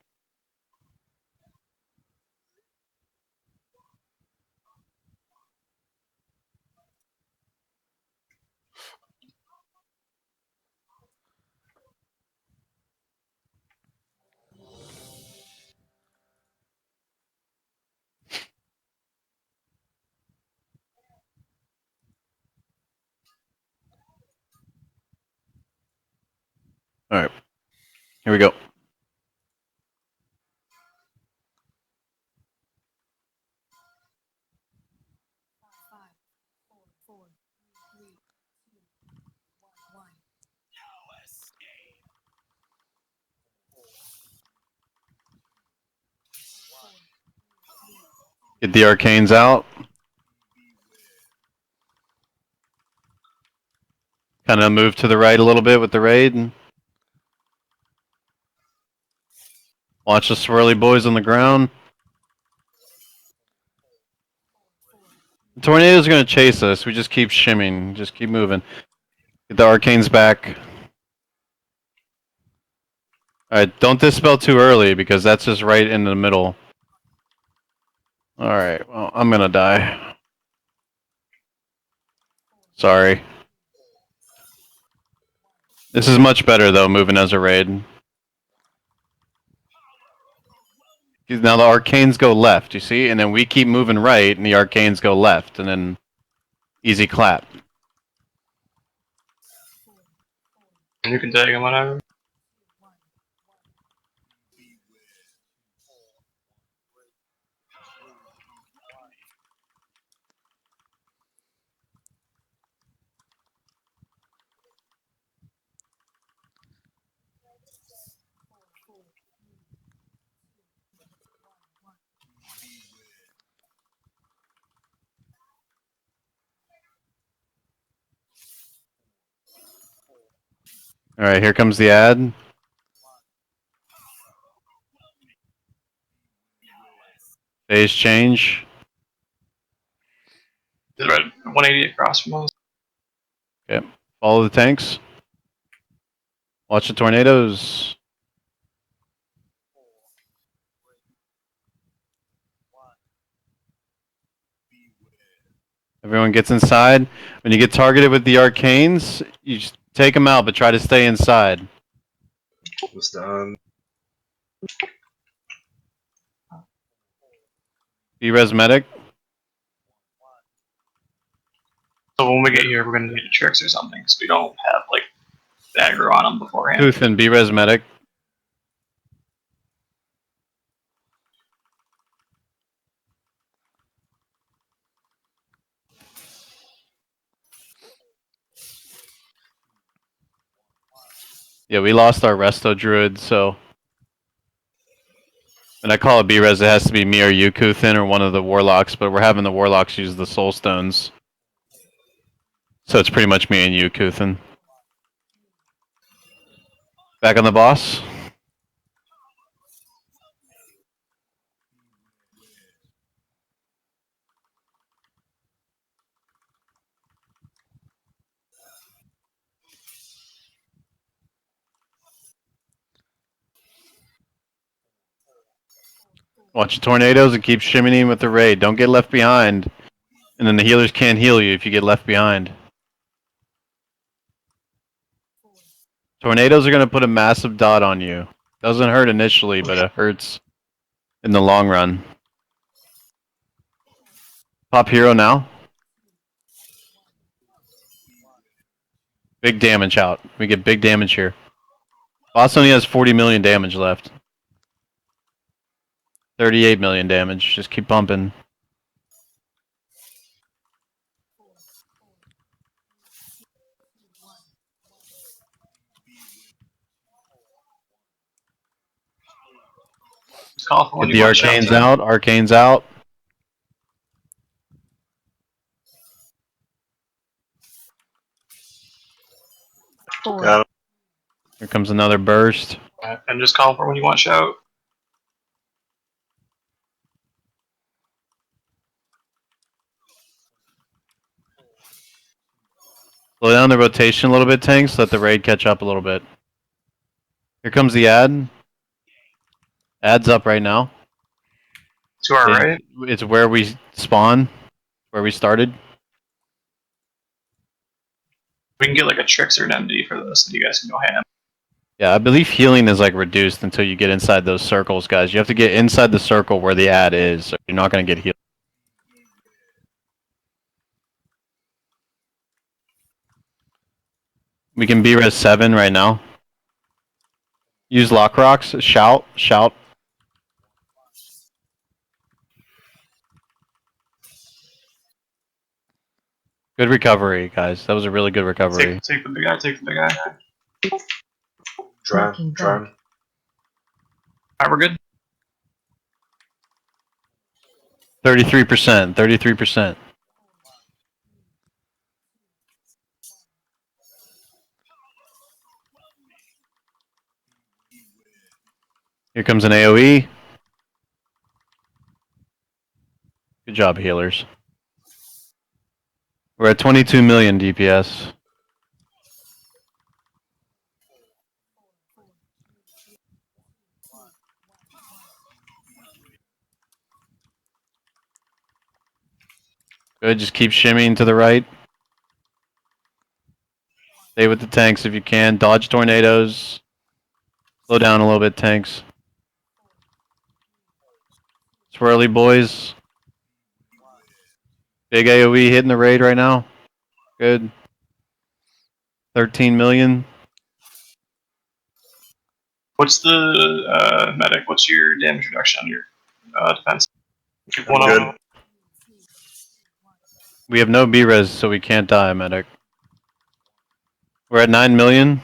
Here we go. Get the arcanes out. Kind of move to the right a little bit with the raid. Watch the swirly boys on the ground. The tornado's gonna chase us. We just keep shimming. Just keep moving. Get the arcanes back. Alright, don't dispel too early because that's just right in the middle. Alright, well, I'm gonna die. Sorry. This is much better though, moving as a raid. Now the arcanes go left, you see? And then we keep moving right, and the arcanes go left, and then easy clap. And you can take him whenever. Alright, here comes the ad. Phase change. Is it right 180 across from us? Okay, follow the tanks. Watch the tornadoes. Everyone gets inside. When you get targeted with the arcanes, you just take them out, but try to stay inside. Was done. Be res medic. So when we get here, we're gonna need tricks or something, because we don't have like aggro on them beforehand. Kuthin, be res medic. Yeah, we lost our resto druid, so when I call it B-res, it has to be me or you, Kuthin, or one of the warlocks, but we're having the warlocks use the soul stones. So it's pretty much me and you, Kuthin. Back on the boss. Watch the tornadoes and keep shimmying with the raid. Don't get left behind. And then the healers can't heal you if you get left behind. Tornadoes are going to put a massive dot on you. Doesn't hurt initially, but it hurts in the long run. Pop hero now. Big damage out. We get big damage here. Boss only has 40 million damage left. 38 million damage. Just keep pumping. Just call for when Get the you want to arcanes shout. out. Arcanes out. Got him. Here comes another burst. And just call for when you want to shout. Slow down the rotation a little bit, tanks. Let the raid catch up a little bit. Here comes the ad. Ad's up right now. To our right. It's where we spawn. Where we started. We can get like a tricks or an MD for this, and you guys can go ham. Yeah, I believe healing is like reduced until you get inside those circles, guys. You have to get inside the circle where the ad is, so you're not going to get healed. We can be res 7 right now. Use lock rocks. Shout. Shout. Good recovery, guys. That was a really good recovery. Take the big guy. Take the big guy. Try him. Alright, we're good. 33%. 33%. Here comes an AoE. Good job, healers. We're at 22 million DPS. Good, just keep shimmying to the right. Stay with the tanks if you can. Dodge tornadoes. Slow down a little bit, tanks. Swirly boys. Big AoE hitting the raid right now. Good. 13 million. What's the medic? What's your damage reduction on your defense? I'm good. We have no B-res, so we can't die, medic. We're at 9 million.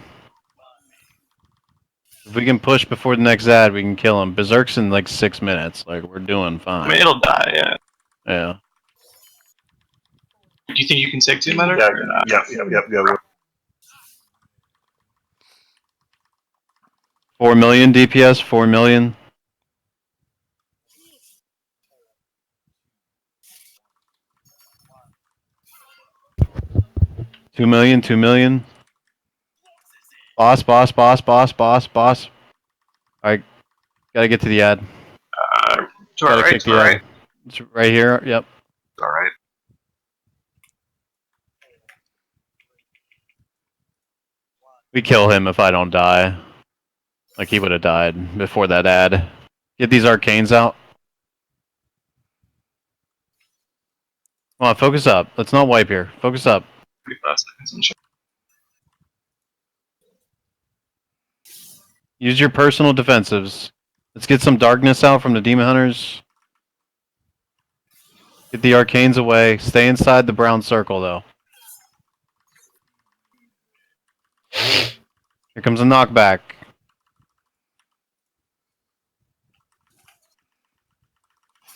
If we can push before the next ad, we can kill him. Berserk's in like 6 minutes. Like, we're doing fine. I mean, it'll die. Yeah. Yeah. Do you think you can take 2 medic Yeah, or not? yeah. 4 million DPS, 4 million. $2 million, 2 million. Boss. Alright, gotta get to the ad. To our Gotta right. kick To the our ad. right. It's right here, yep. All right. We kill him if I don't die. Like, he would have died before that ad. Get these arcanes out. Come on, focus up. Let's not wipe here. Focus up. 45 seconds and shit. Use your personal defensives. Let's get some darkness out from the demon hunters. Get the arcanes away. Stay inside the brown circle, though. Here comes a knockback.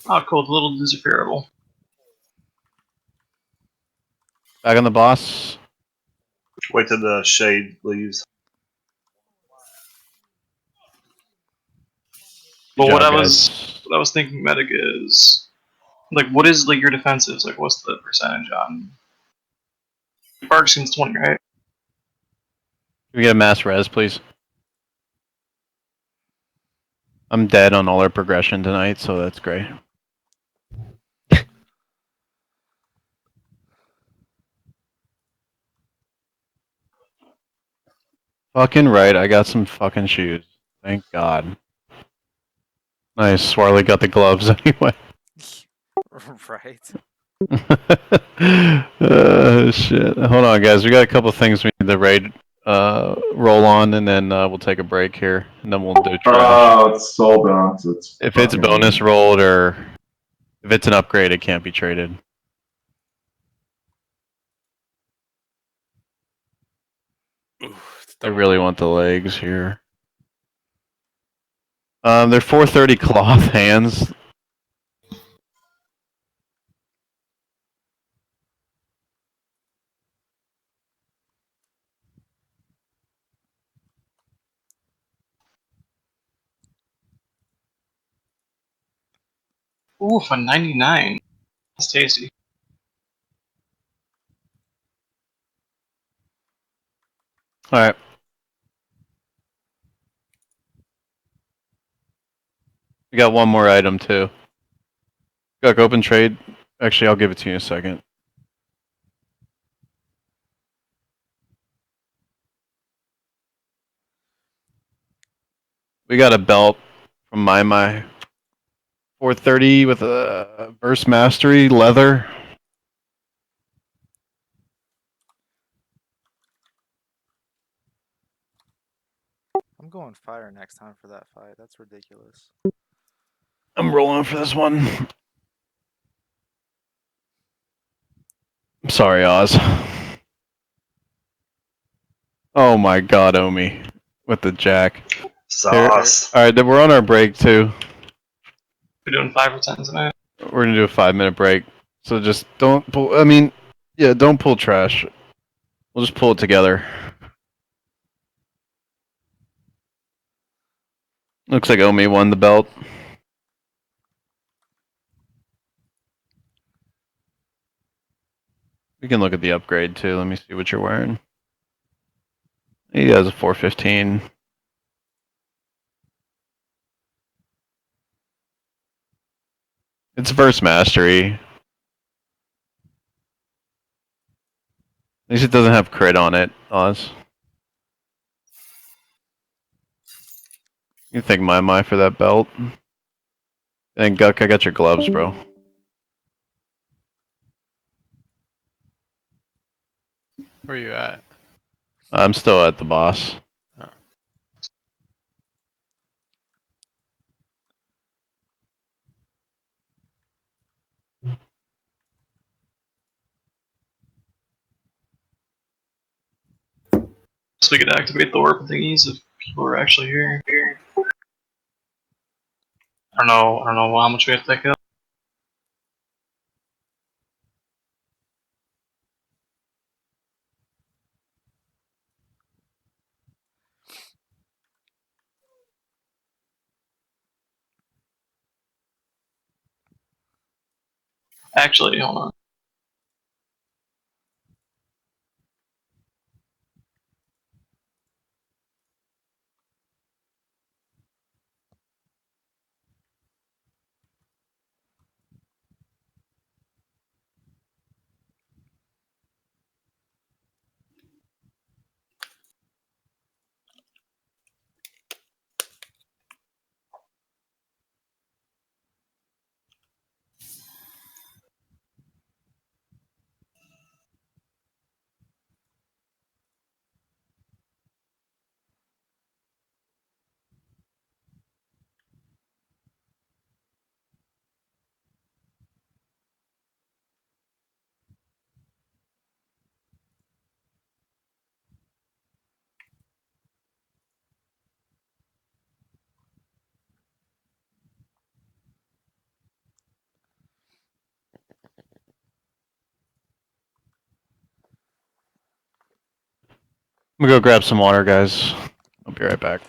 Oh, cool. The little disappearable. Back on the boss. Wait till the shade leaves. But Good what job, I guys. was thinking, medic is like, what is like your defensives? Like, what's the percentage on? Ferguson's 20, right? Can we get a mass res, please? I'm dead on all our progression tonight, so that's great. Fucking right, I got some fucking shoes. Thank God. Nice, Swarley got the gloves anyway. Right. Shit. Hold on, guys. We got a couple things we need to raid roll on, and then we'll take a break here, and then we'll do trash. Oh, it's sold on. So it's If it's fucking- bonus rolled or if it's an upgrade, it can't be traded. I really want the legs here. They're 430 cloth hands. Ooh, for 99. That's tasty. All right. We got one more item too. Got open trade. Actually, I'll give it to you in a second. We got a belt from my 430 with a burst mastery leather. How I'm going fire next time for that fight. That's ridiculous. I'm rolling for this one. I'm sorry, Oz. Oh my god, Omi. With the jack. Sauce. Alright, then we're on our break too. We're doing 5 or 10 tonight. We're gonna do a 5-minute break. So just don't pull, I mean, yeah, don't pull trash. We'll just pull it together. Looks like Omi won the belt. We can look at the upgrade too. Let me see what you're wearing. He has a 415. It's verse mastery. At least it doesn't have crit on it, Oz. You thank my for that belt. And Guck, I got your gloves, bro. Where you at? I'm still at the boss. So we could activate the orb thingies if people are actually here. I don't know how much we have to take out. Actually, hold on. I'm gonna go grab some water, guys. I'll be right back.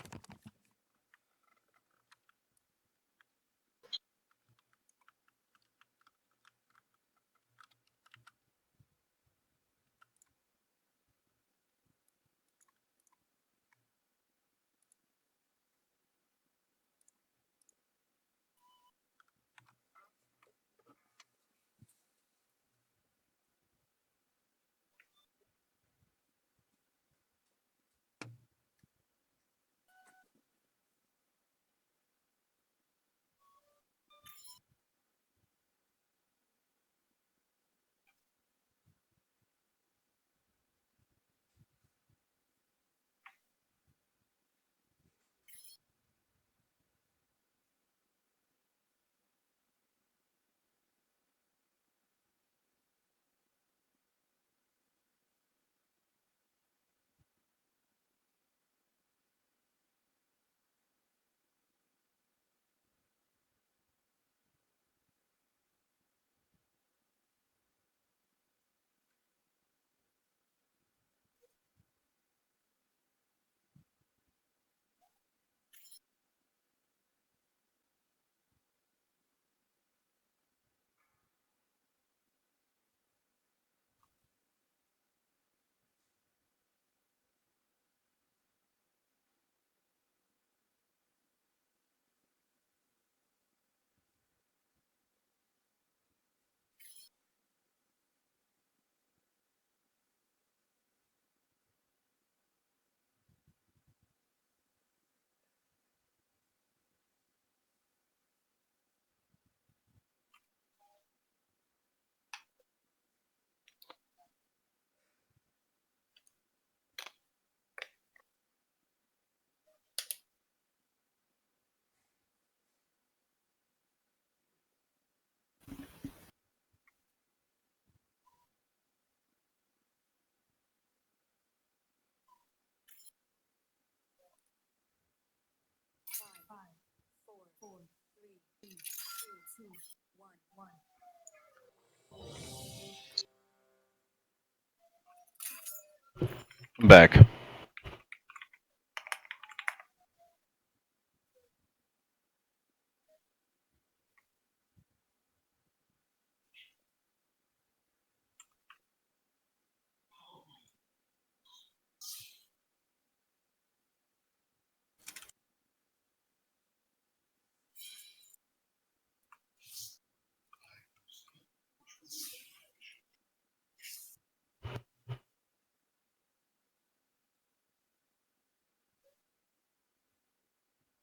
I'm back.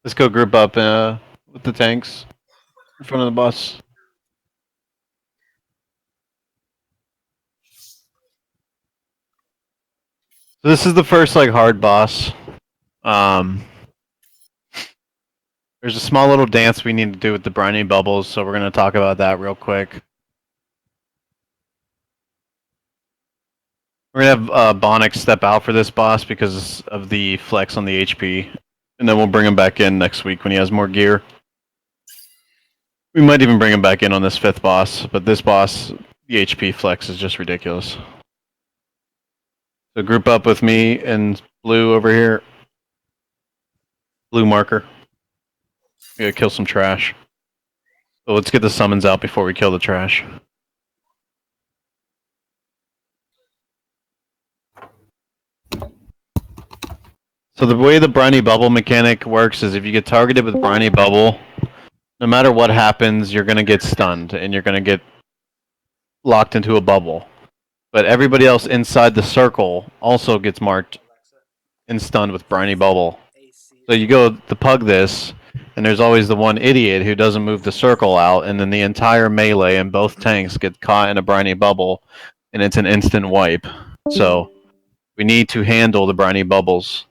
Let's go group up with the tanks in front of the bus. So this is the first like hard boss. There's a small little dance we need to do with the briny bubbles, so we're gonna talk about that real quick. We're gonna have Bonix step out for this boss because of the flex on the HP, and then we'll bring him back in next week when he has more gear. We might even bring him back in on this 5th boss, but this boss, the HP flex is just ridiculous. So group up with me and Blue over here. Blue marker. We gotta kill some trash. So let's get the summons out before we kill the trash. So the way the briny bubble mechanic works is if you get targeted with briny bubble, no matter what happens, you're gonna get stunned and you're gonna get locked into a bubble. But everybody else inside the circle also gets marked and stunned with briny bubble. So you go to pug this, and there's always the one idiot who doesn't move the circle out, and then the entire melee and both tanks get caught in a briny bubble, and it's an instant wipe. So we need to handle the briny bubbles.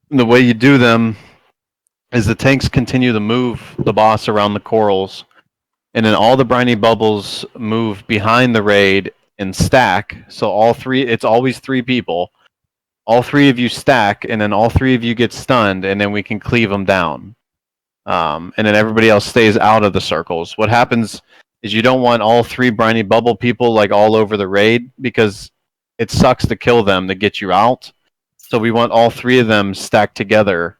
And the way you do them is the tanks continue to move the boss around the corals, and then all the briny bubbles move behind the raid and stack. So all three, it's always 3 people. All 3 of you stack, and then all 3 of you get stunned, and then we can cleave them down. And then everybody else stays out of the circles. What happens is you don't want all 3 briny bubble people like all over the raid because it sucks to kill them to get you out. So we want all 3 of them stacked together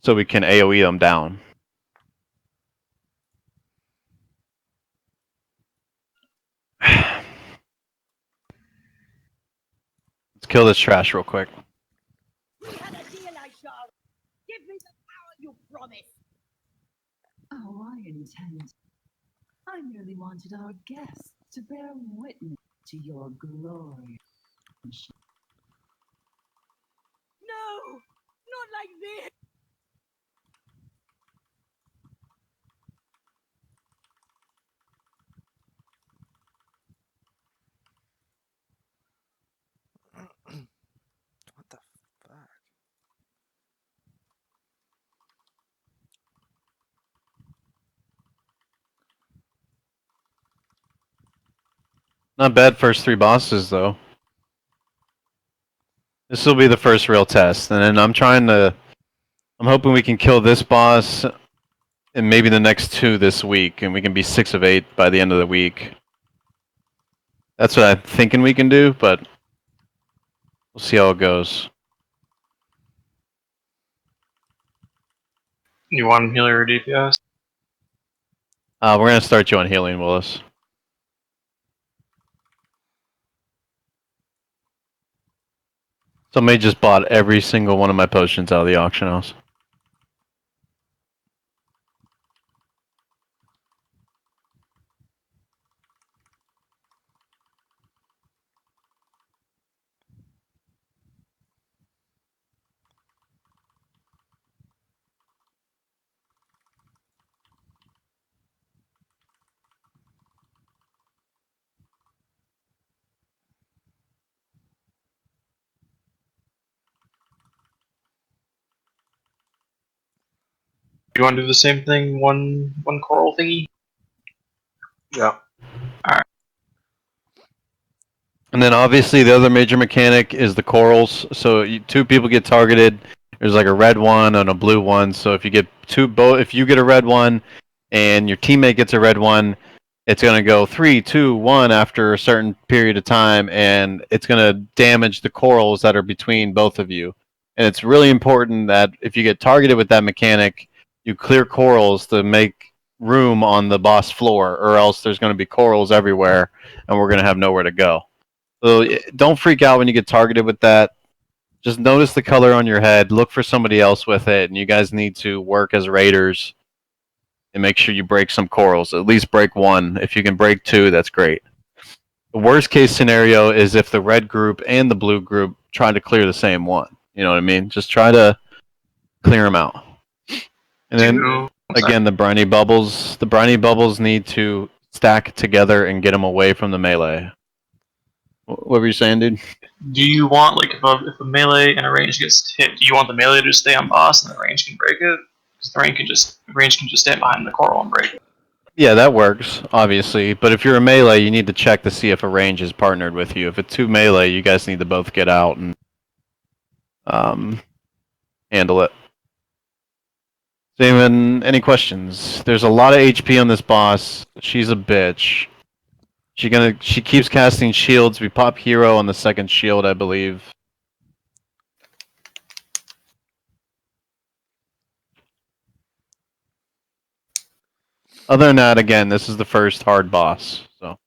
so we can AoE them down. Let's kill this trash real quick. Oh, I intend. I merely wanted our guests to bear witness to your glory. No! Not like this! What the fuck? Not bad first 3 bosses though. This will be the first real test, and then I'm hoping we can kill this boss and maybe the next 2 this week, and we can be 6 of 8 by the end of the week. That's what I'm thinking we can do, but we'll see how it goes. You want healer or DPS? We're gonna start you on healing, Willis. Somebody just bought every single one of my potions out of the auction house. You want to do the same thing? One coral thingy? Yeah. And then obviously the other major mechanic is the corals. So 2 people get targeted. There's like a red one and a blue one. So if you get if you get a red one, and your teammate gets a red one, it's going to go 3, 2, 1 after a certain period of time, and it's going to damage the corals that are between both of you. And it's really important that if you get targeted with that mechanic, you clear corals to make room on the boss floor, or else there's going to be corals everywhere, and we're going to have nowhere to go. So don't freak out when you get targeted with that. Just notice the color on your head, look for somebody else with it, and you guys need to work as raiders and make sure you break some corals. At least break one. If you can break two, that's great. The worst case scenario is if the red group and the blue group try to clear the same one. You know what I mean? Just try to clear them out. And then again, the briny bubbles. The briny bubbles need to stack together and get them away from the melee. What were you saying, dude? Do you want, like, if a melee and a range gets hit, do you want the melee to just stay on boss and the range can break it? Because the range can just stand behind the coral and break it. Yeah, that works, obviously. But if you're a melee, you need to check to see if a range is partnered with you. If it's two melee, you guys need to both get out and handle it. Damon, any questions? There's a lot of HP on this boss. She's a bitch. She keeps casting shields. We pop hero on the second shield, I believe. Other than that, again, this is the first hard boss. So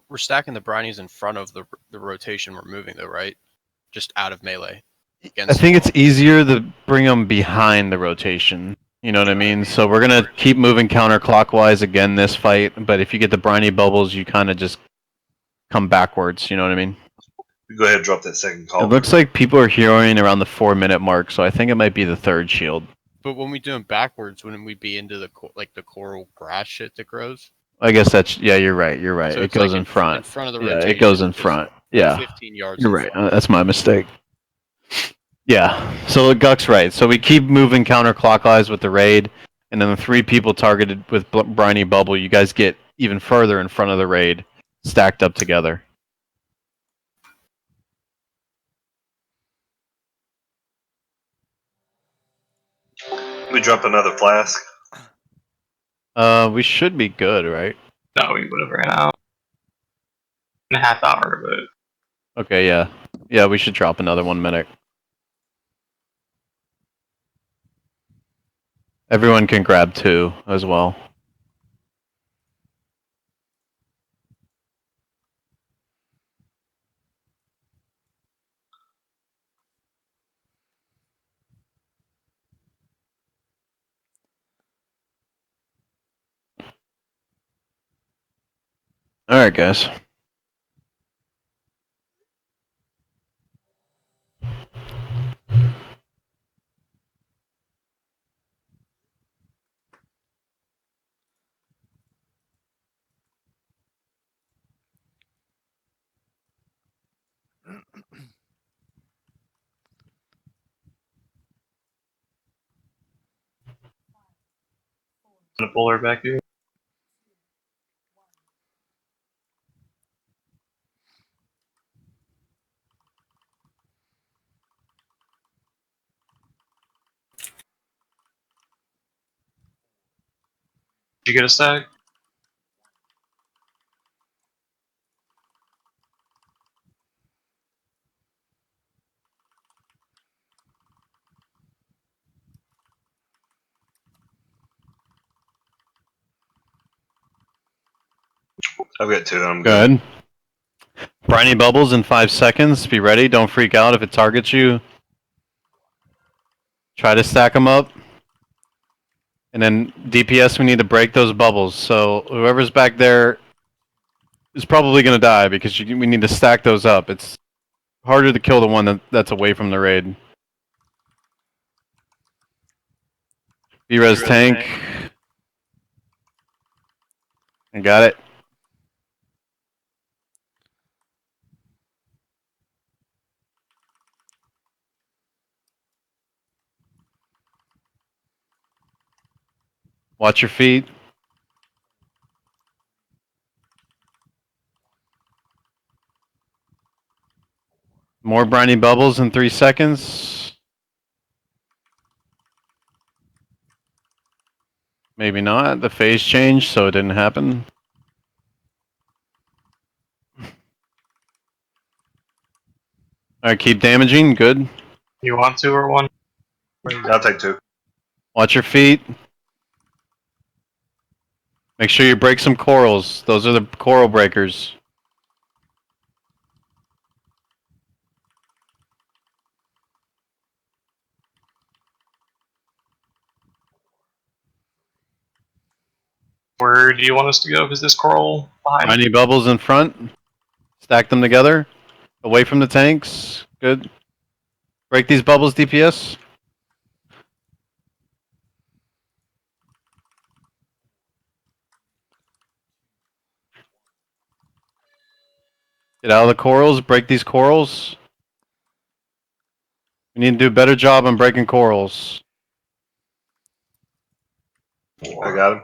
We're stacking the brownies in front of the rotation we're moving, though, right? Just out of melee. I think it's easier to bring them behind the rotation. You know what I mean? So we're going to keep moving counterclockwise again this fight, but if you get the briny bubbles, you kind of just come backwards. You know what I mean? Go ahead and drop that second call. It looks like people are heroing around the 4-minute mark, so I think it might be the third shield. But when we do them backwards, wouldn't we be into the the coral grass shit that grows? I guess that's, yeah, you're right. You're right. So it it's goes like in front. In front of the Yeah, rotation. it goes in just front. Yeah. 15 yards. You're in right. front. That's my mistake. Yeah. So Guck's right. So we keep moving counterclockwise with the raid, and then the 3 people targeted with briny bubble, you guys get even further in front of the raid, stacked up together. We drop another flask. We should be good, right? No, we would have ran out in a half hour, but Okay, yeah. Yeah, we should drop another 1 minute. Everyone can grab 2 as well. Alright, guys. I'm gonna pull her back here. Did you get a stack? I've got 2. I'm good. Good. Briny bubbles in 5 seconds. Be ready. Don't freak out if it targets you. Try to stack them up. And then DPS, we need to break those bubbles. So whoever's back there is probably going to die because we need to stack those up. It's harder to kill the one that's away from the raid. B-Res tank. I got it. Watch your feet. More briny bubbles in 3 seconds. Maybe not. The phase changed, so it didn't happen. Alright, keep damaging. Good. You want two or one? I'll take 2. Watch your feet. Make sure you break some corals. Those are the coral breakers. Where do you want us to go? Because this coral behind. Tiny bubbles in front. Stack them together. Away from the tanks. Good. Break these bubbles, DPS. Get out of the corals. Break these corals. We need to do a better job on breaking corals. I got him.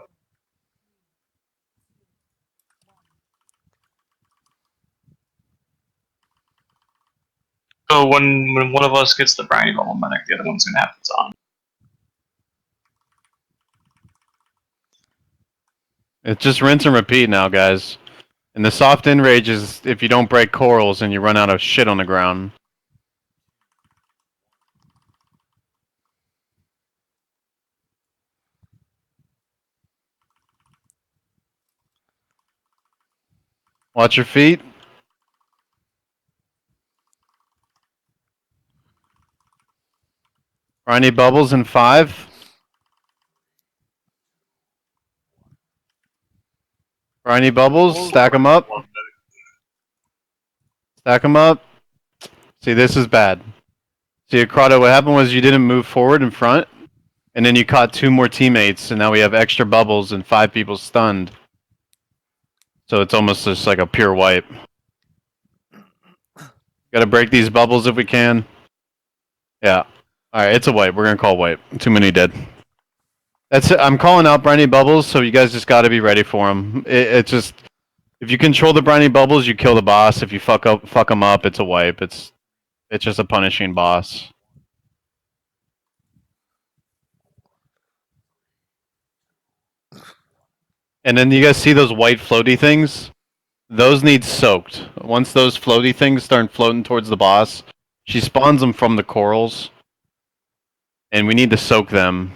So when one of us gets the briny bubble medic, the other one's gonna have its on. It's just rinse and repeat now, guys. And the soft enrage is if you don't break corals and you run out of shit on the ground. Watch your feet. Briny bubbles in 5. Briny bubbles. Stack them up. Stack them up. See, this is bad. See, Crotto, what happened was you didn't move forward in front, and then you caught 2 more teammates, and now we have extra bubbles and 5 people stunned. So it's almost just like a pure wipe. Gotta break these bubbles if we can. Yeah. Alright, it's a wipe. We're gonna call wipe. Too many dead. That's it. I'm calling out briny bubbles, so you guys just gotta be ready for them. It's just... If you control the briny bubbles, you kill the boss. If you fuck them up, it's a wipe. It's just a punishing boss. And then you guys see those white floaty things? Those need soaked. Once those floaty things start floating towards the boss, she spawns them from the corals. And we need to soak them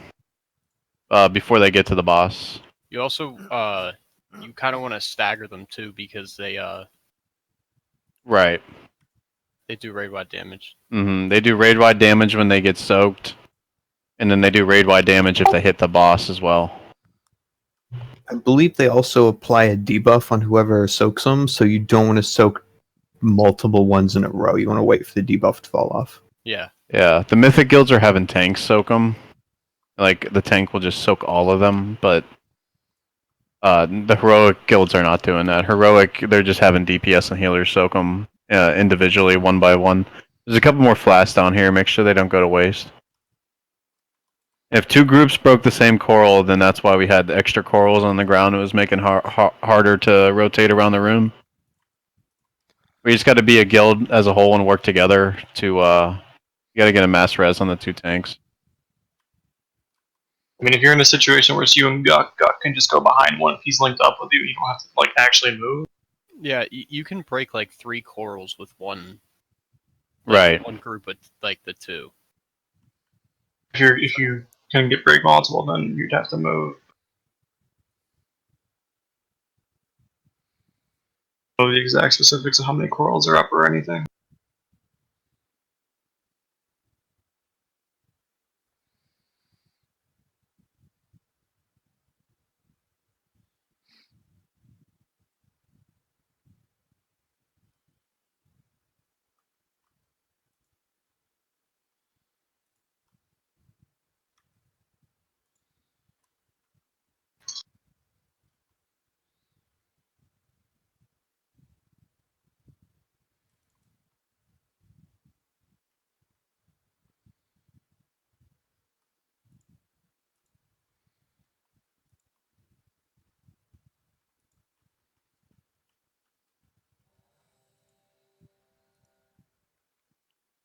before they get to the boss. You also you kind of want to stagger them too because they Right. do raid wide damage. They do raid wide damage when they get soaked. And then they do raid wide damage if they hit the boss as well. I believe they also apply a debuff on whoever soaks them, so you don't want to soak multiple ones in a row. You want to wait for the debuff to fall off. Yeah. Yeah, the mythic guilds are having tanks soak them. Like, the tank will just soak all of them, but the heroic guilds are not doing that. Heroic, they're just having DPS and healers soak them individually, one by one. There's a couple more flasks down here. Make sure they don't go to waste. If 2 groups broke the same coral, then that's why we had extra corals on the ground. It was making harder to rotate around the room. We just got to be a guild as a whole and work together to... you got to get a mass res on the 2 tanks. I mean, if you're in a situation where it's you and Guk can just go behind one. If he's linked up with you, you don't have to like actually move. Yeah, you can break like 3 corals with one. Right. One group with like the 2. If you can get break multiple, then you'd have to move. Know the exact specifics of how many corals are up or anything.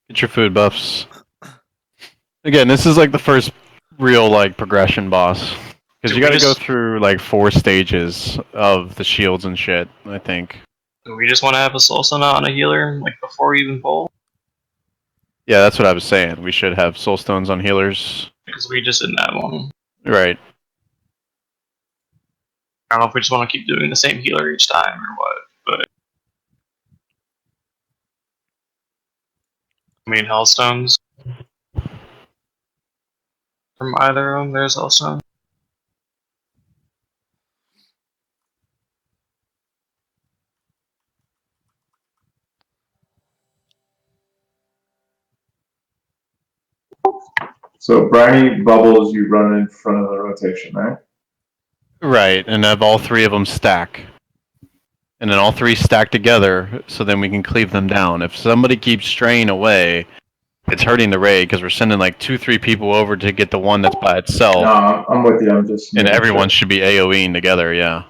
Get your food buffs. Again, this is like the first real like progression boss. Because Do you we got to go just- through like 4 stages of the shields and shit. I think. Do we just want to have a soul stone out on a healer like before we even pull? Yeah, that's what I was saying. We should have soul stones on healers. Because we just didn't have one. Right. I don't know if we just want to keep doing the same healer each time or what, but I mean hellstones from either of them. There's hellstone. So briny bubbles you run in front of the rotation, right? Right, and have all 3 of them stack. And then all 3 stack together, so then we can cleave them down. If somebody keeps straying away, it's hurting the raid because we're sending like 2-3 people over to get the one that's by itself. No, I'm with you. I'm just. And making everyone sure. should be AoEing together, yeah.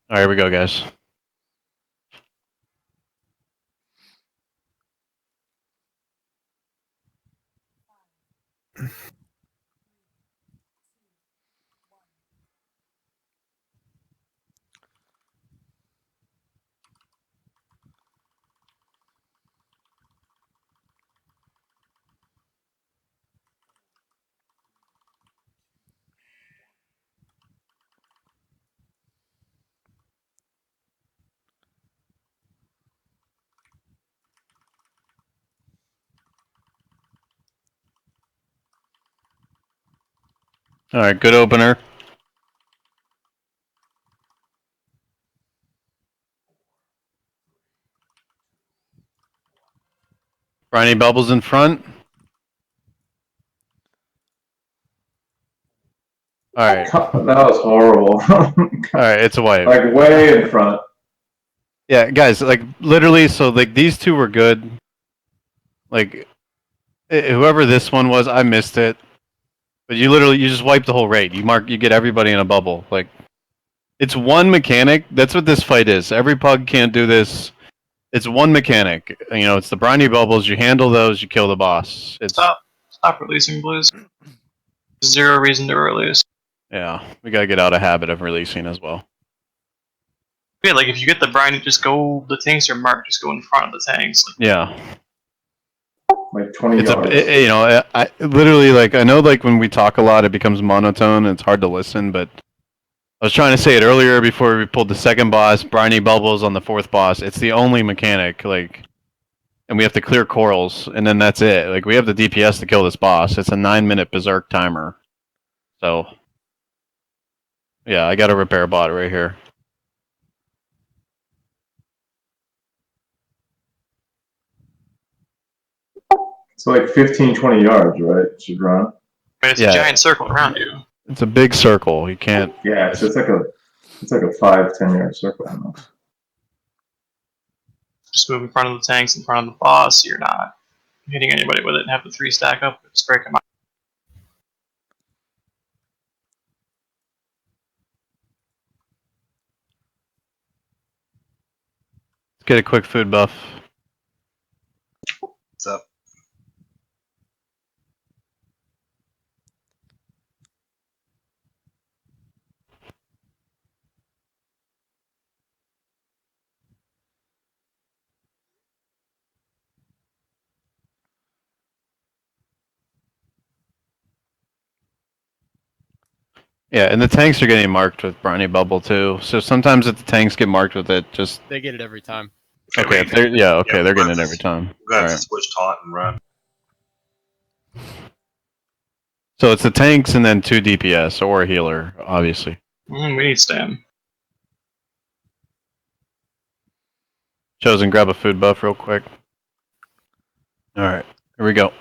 Alright, here we go, guys. Alright, good opener. Briny bubbles in front. Alright. That was horrible. Alright, it's a wipe. Like way in front. Yeah, guys, like literally, so like these 2 were good. Like whoever this one was, I missed it. But you just wipe the whole raid. You get everybody in a bubble. Like it's one mechanic. That's what this fight is. Every pug can't do this. It's one mechanic. You know, it's the briny bubbles. You handle those, you kill the boss. It's Stop releasing, please. Zero reason to release. yeah, we gotta get out of habit of releasing as well. Yeah, like if you get the brine, just go. The tanks are marked. Just go in front of the tanks. Like, Yeah. Like 20 It's yards. you know, I literally like I know like when we talk a lot, it becomes monotone. And it's hard to listen, but I was trying to say it earlier before we pulled the second boss, briny bubbles on the 4th boss. It's the only mechanic, like, and we have to clear corals, and then that's it. Like we have the DPS to kill this boss. It's a 9-minute berserk timer. So, yeah, I got a repair bot right here. So like 15, 20 yards, right? Should run. I mean, it's Yeah. a giant circle around you. It's a big circle. You can't. Yeah, so it's like a 5-10 yard circle almost. Just move in front of the tanks, in front of the boss. You're not hitting anybody with it. And have the 3 stack up. Just break them out. Let's get a quick food buff. What's up? Yeah, and the tanks are getting marked with briny bubble too. So sometimes if the tanks get marked with it, just They get it every time. okay. If they're, they're getting it every time. We're gonna have Alright. to switch taunt and run. So it's the tanks and then 2 DPS or a healer, obviously. We need Stam. Chosen, grab a food buff real quick. Alright, here we go.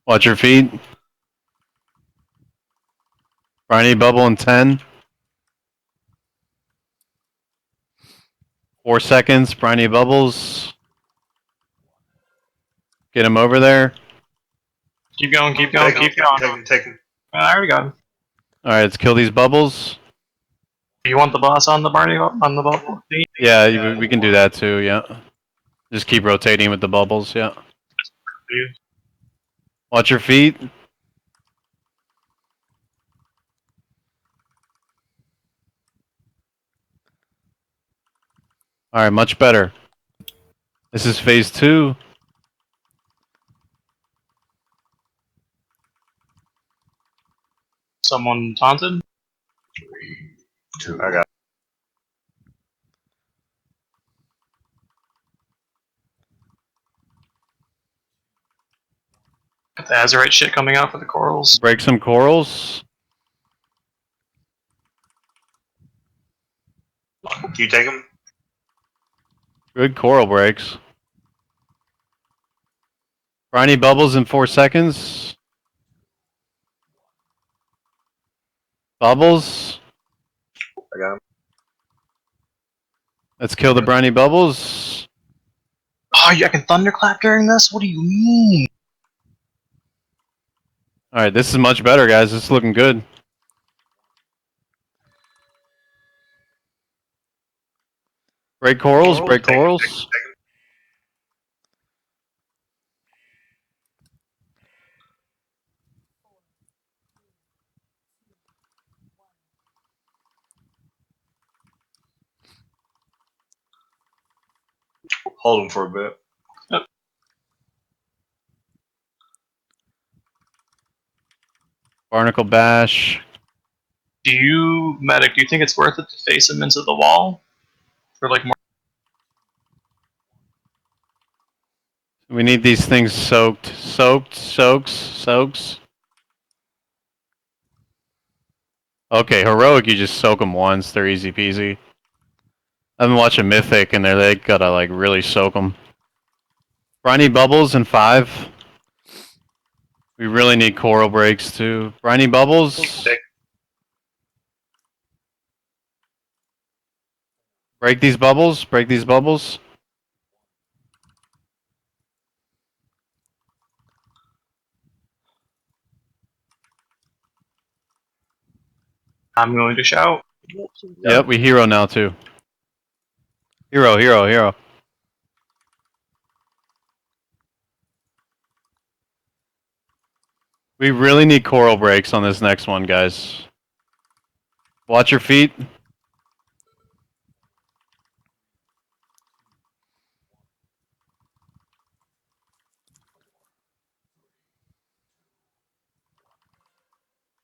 Watch your feet. Briny bubble in 10. 4 seconds. Briny bubbles. Get him over there. Keep going, keep going, keep going. Take him. I already got him. Alright, let's kill these bubbles. Do you want the boss on the Barney on the bubble? Yeah, we can do that too, yeah. Just keep rotating with the bubbles, yeah. Watch your feet. Alright, much better. This is phase 2. Someone taunted? 3, 2. I got. Got the Azurite shit coming out for the corals. Break some corals. Can you take him? Good coral breaks. Briny bubbles in 4 seconds. Bubbles. I got him. Let's kill the briny bubbles. Oh, I can thunderclap during this? What do you mean? Alright, this is much better, guys. This is looking good. Break corals, break corals. Take him. Hold him for a bit. Barnacle bash. Do you, Medic, do you think it's worth it to face him into the wall? For like more? We need these things soaked. Soaks. Okay, heroic, you just soak them once. They're easy peasy. I've been watching Mythic, and they gotta like really soak them. Briny bubbles in 5. We really need coral breaks too. Briny bubbles. Break these bubbles. Break these bubbles. I'm going to shout. Yep, we hero now too. Hero. We really need coral breaks on this next one, guys. Watch your feet.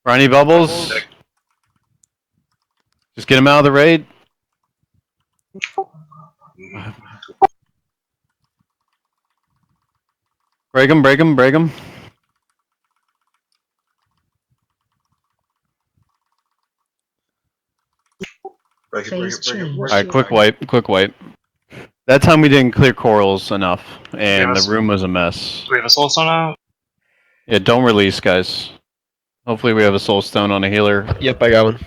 Briny bubbles. Just get him out of the raid. Break him. Break him, break him. Alright, quick wipe. That time we didn't clear corals enough, and the room was a mess. Do we have a soul stone out? Yeah, don't release, guys. Hopefully we have a soul stone on a healer. Yep, I got one.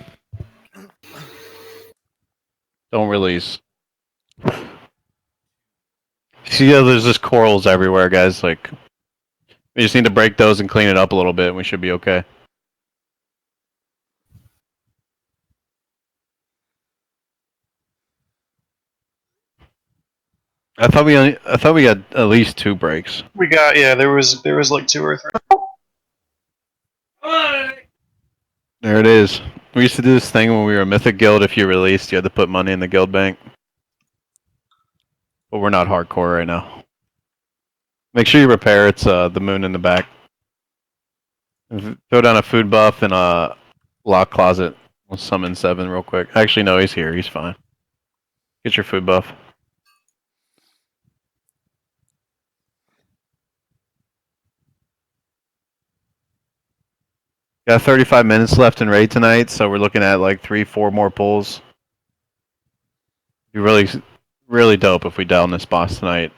Don't release. See how there's just corals everywhere, guys. Like, we just need to break those and clean it up a little bit, and we should be okay. I thought we got at least 2 breaks. We got, yeah, there was like 2 or 3. There it is. We used to do this thing when we were a Mythic Guild. If you released, you had to put money in the guild bank. But we're not hardcore right now. Make sure you repair. It's the moon in the back. Throw down a food buff and a lock closet. We'll summon 7 real quick. Actually, no, he's here. He's fine. Get your food buff. Got 35 minutes left in raid tonight, so we're looking at like 3-4 more pulls. Be really dope if we down this boss tonight.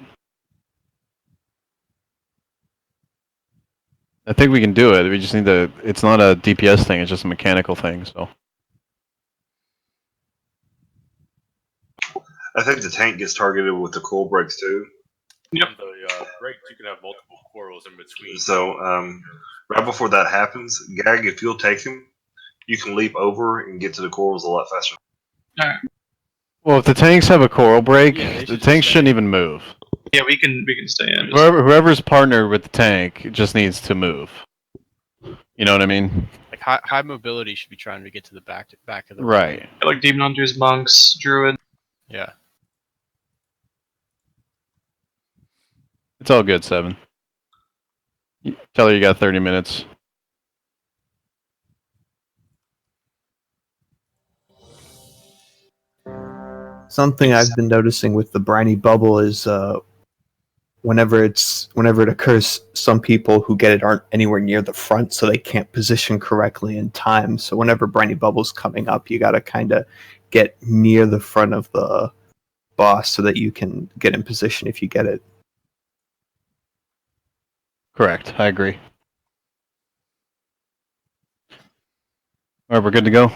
I think we can do it. We just need to. It's not a DPS thing. It's just a mechanical thing. So I think the tank gets targeted with the coil breaks too. Yep. On the breaks, you can have multiple coils in between. So right before that happens, Gag, if you'll take him, you can leap over and get to the coils a lot faster. well, if the tanks have a coral break, Yeah, they the should just tanks stay. shouldn't even move. Yeah, we can stay in. Just, Whoever's partnered with the tank just needs to move. You know what I mean? Like high mobility should be trying to get to the back of the Right. like demon hunters, monks, druid. Yeah. It's all good, 7. Tell her you got 30 minutes. Something I've been noticing with the briny bubble is whenever it occurs, some people who get it aren't anywhere near the front, so they can't position correctly in time. So whenever briny bubble's coming up, you got to kind of get near the front of the boss so that you can get in position if you get it. Correct. I agree. All right, we're good to go.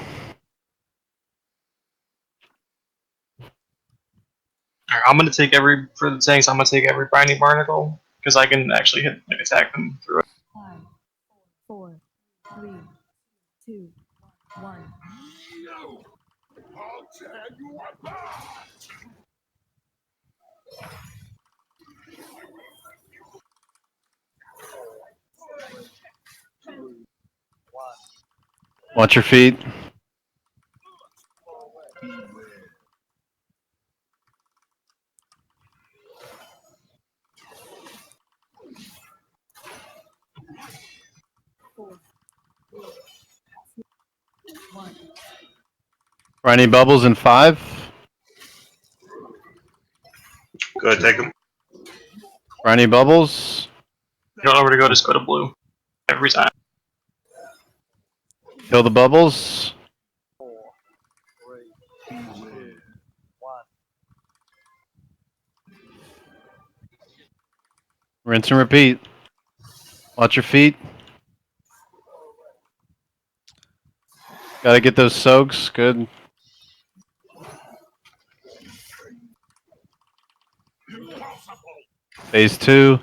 Alright, I'm gonna take for the tanks. I'm gonna take every briny barnacle because I can actually attack them through it. 5, 4, 3, 2, 1. Watch your feet. Any bubbles in 5? Go ahead, take him. Any bubbles? You don't know where to go. Just go to blue every time. Kill the bubbles. Rinse and repeat. Watch your feet. Gotta get those soaks. Good. Phase 2.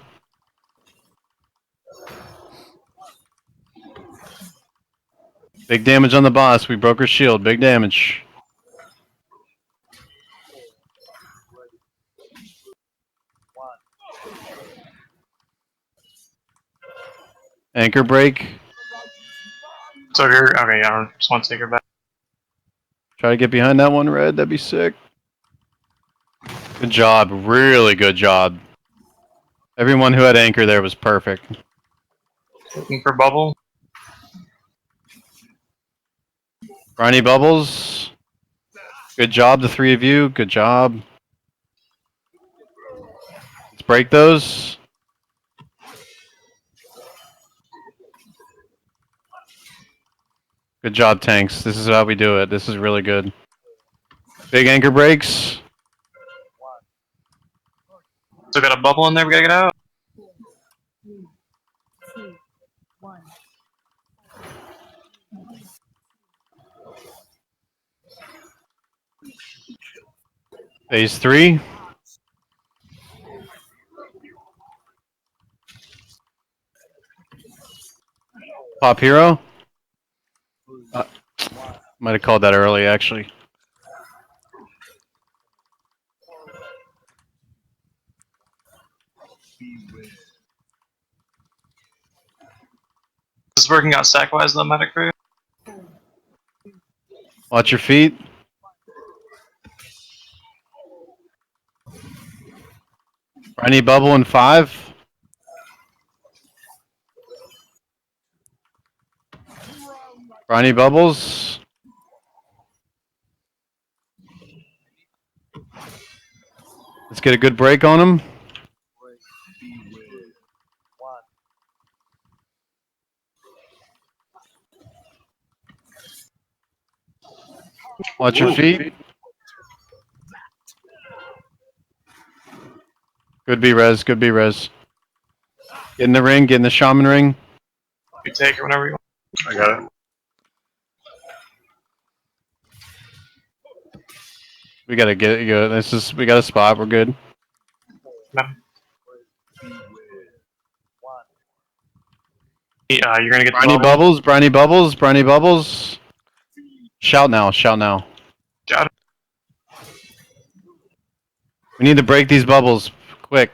Big damage on the boss. We broke her shield. Big damage. Anchor break. So you're okay. I don't just want to take her back. Try to get behind that one, Red. That'd be sick. Good job. Really good job. Everyone who had anchor there was perfect. Looking for bubble. Briny bubbles. Good job, the 3 of you. Good job. Let's break those. Good job, tanks. This is how we do it. This is really good. Big anchor breaks. So got a bubble in there. We gotta get out. 3, 2, 1. Phase 3. Pop hero. Might have called that early, actually. This is working out stack wise though, medic for you. Watch your feet. Any bubble in 5. Briny bubbles. Let's get a good break on him. Watch your feet. Good B res. Good B res. Get in the ring. Get in the shaman ring. You take it whenever you want. I got it. We gotta get it good. We got a spot. We're good. You're gonna get the Briny bubble. bubbles. Briny bubbles. Briny bubbles. Shout now. Shout now. Got it. We need to break these bubbles quick.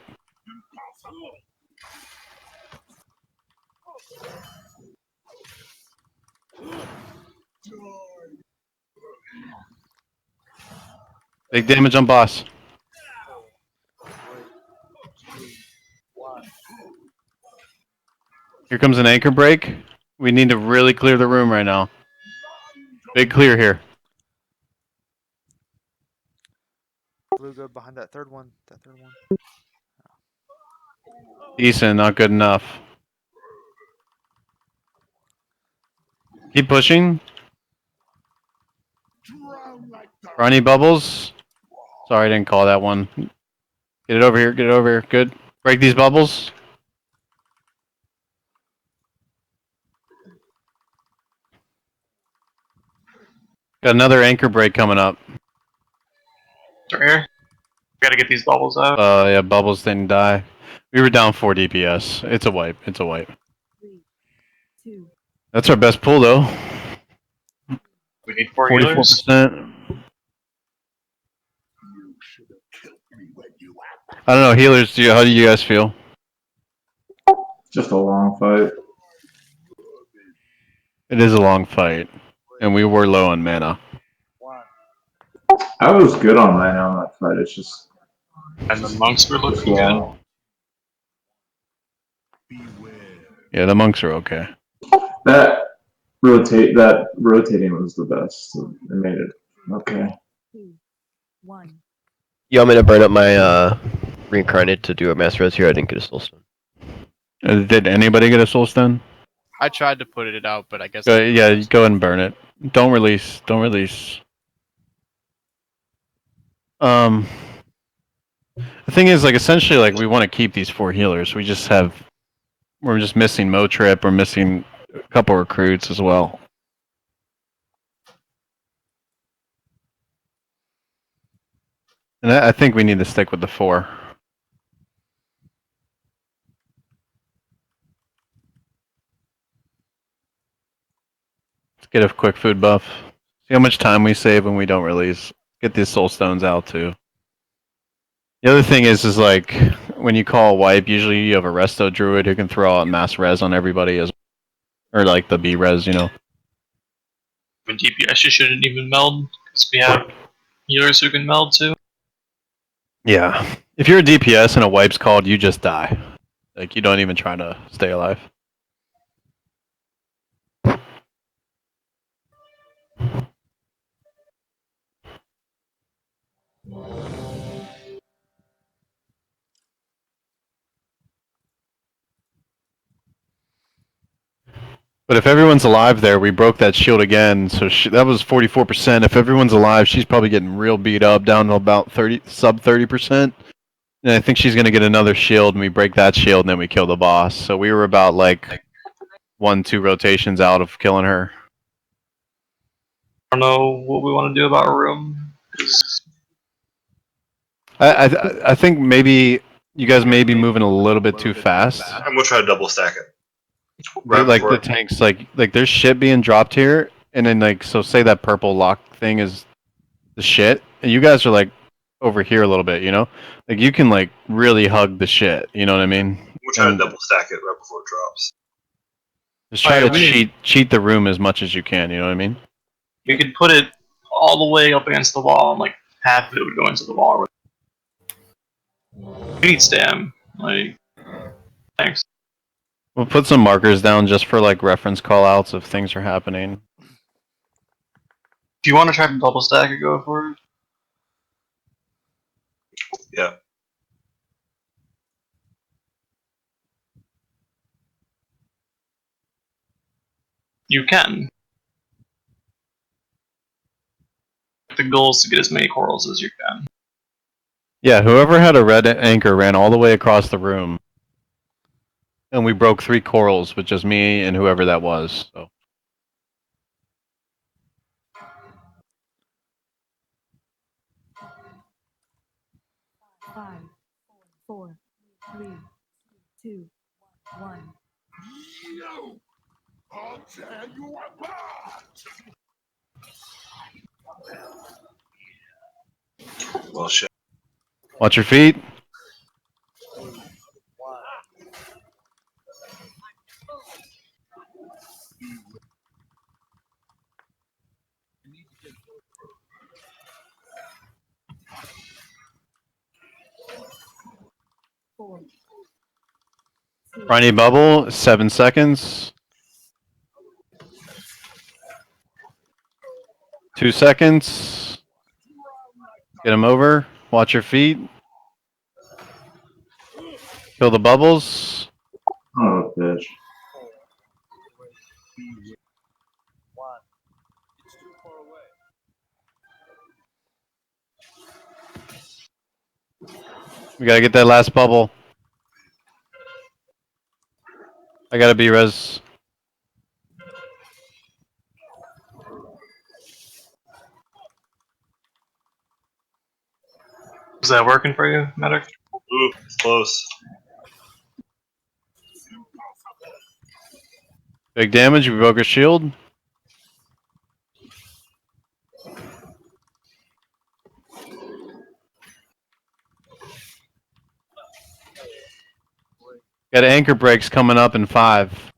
Big damage on boss. Here comes an anchor break. We need to really clear the room right now. Big clear here. Blue, go behind that third one. That third one. Decent, not good enough. Keep pushing. Briny bubbles. Sorry, I didn't call that one. Get it over here. Get it over here. Good. Break these bubbles. Got another anchor break coming up. Right here. Gotta get these bubbles out. Yeah, bubbles didn't die. We were down 4 DPS. It's a wipe. It's a wipe. 3, 2, That's our best pull though. We need 4 healers. 44%. I don't know, healers. How do you guys feel? Just a long fight. It is a long fight, and we were low on mana. I was good on mine on that fight. It's just And the monks were looking good. long. Yeah, the monks are okay. That rotating was the best. So it made it okay. 2, 1. You want me to burn up my reincarnate to do a mass res here? I didn't get a soul stone. Did anybody get a soul stone? I tried to put it out, but I guess. Yeah, go ahead and burn it. Don't release. Don't release. The thing is, like, essentially, like, we want to keep these 4 healers. We're just missing Motrip. We're missing a couple recruits as well. And I think we need to stick with the 4. Let's get a quick food buff. See how much time we save when we don't release. Get these soul stones out too. The other thing is like when you call a wipe, usually you have a resto druid who can throw out mass res on everybody or like the B res, you know. When DPS shouldn't even meld because we have healers who can meld too. Yeah. If you're a DPS and a wipe's called, you just die. Like you don't even try to stay alive. But if everyone's alive there, we broke that shield again, so that was 44%. If everyone's alive, she's probably getting real beat up, down to about sub 30%. And I think she's going to get another shield, and we break that shield, and then we kill the boss. So we were about, like, 1-2 rotations out of killing her. I don't know what we want to do about room. I think maybe you guys may be moving a little bit too fast. I'm gonna try to double stack it. Like the tanks, like there's shit being dropped here, and then like so say that purple lock thing is the shit, and you guys are like over here a little bit, you know, like you can like really hug the shit, you know what I mean? We'll try to double stack it right before it drops. Just try to cheat the room as much as you can, you know what I mean? You could put it all the way up against the wall, and like half of it would go into the wall. We need stam. Like, thanks. We'll put some markers down just for like reference callouts if things are happening. If you want to try to double stack it, go for it. Yeah. You can. The goal is to get as many corals as you can. Yeah, whoever had a red anchor ran all the way across the room. And we broke 3 corals with just me and whoever that was. So. Five, four, three, two, one. Well, shit. Watch your feet. Four, Briny bubble, 7 seconds. 2 seconds. Get him over. Watch your feet. Kill the bubbles. Oh, bitch. We gotta get that last bubble. I gotta be res. Is that working for you, Medic? Ooh, it's close. Big damage. We broke a shield. Got anchor breaks coming up in 5.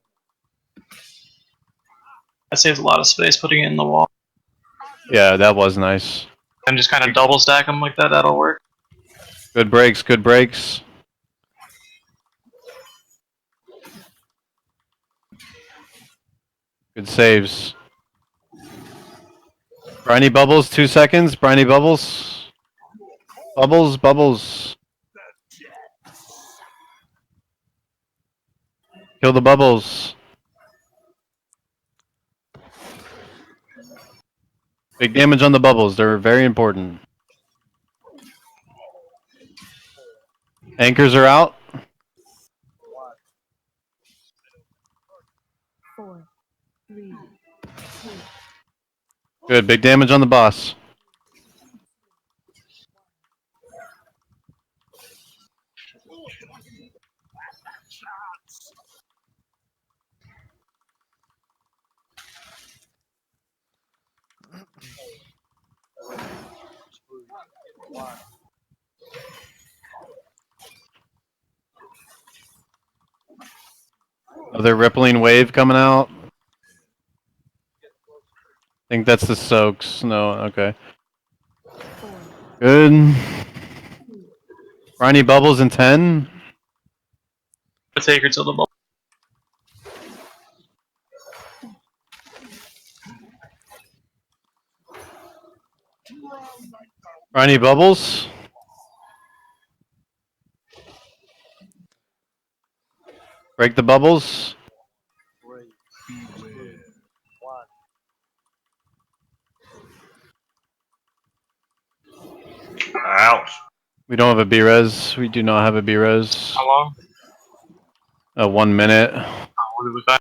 That saves a lot of space putting it in the wall. Yeah, that was nice. And just kind of double stack them like that, that'll work. Good breaks, good breaks. Good saves. Briny bubbles, 2 seconds. Briny bubbles. Bubbles, bubbles. Kill the bubbles. Big damage on the bubbles. They're very important. Anchors are out. four, three, two. Good. Big damage on the boss. Another rippling wave coming out. I think that's the soaks. No, okay. Good. Briny bubbles in 10. Take her to the bubble. Briny bubbles. Break the bubbles. Ouch. We don't have a B-res. We do not have a B-res. How long? 1 minute. Oh, what did we find?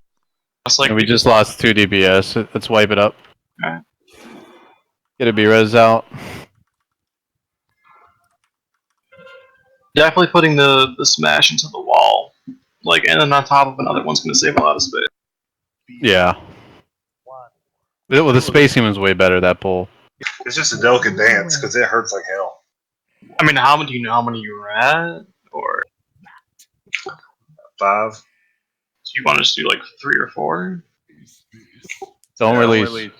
It's like And we just lost 2 DPS. Let's wipe it up. Alright. Get a B-res out. Definitely putting the smash into the wall. Like, and then on top of another one's gonna save a lot of space. Yeah. Well, the spacing was way better, that pull. It's just a delicate dance because it hurts like hell. I mean, how many do you know how many you were at? Or 5. do you want us to do like 3 or 4? Don't release.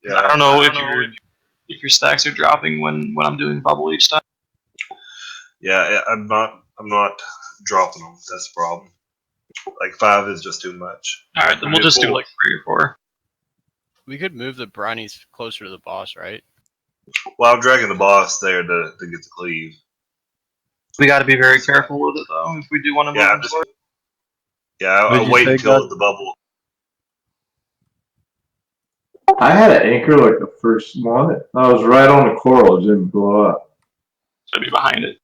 Yeah, I don't know if your stacks are dropping when I'm doing bubble each time. Yeah, I'm not dropping them. That's the problem. Like 5 is just too much. Alright, then we'll just do like 3 or 4. We could move the brownies closer to the boss, right? Well, I'm dragging the boss there to get the cleave. We gotta be very careful with it though, if we do want to Yeah, move it. I'll wait until the bubble. I had an anchor like the first one. I was right on the coral. It didn't blow up. Should be behind it.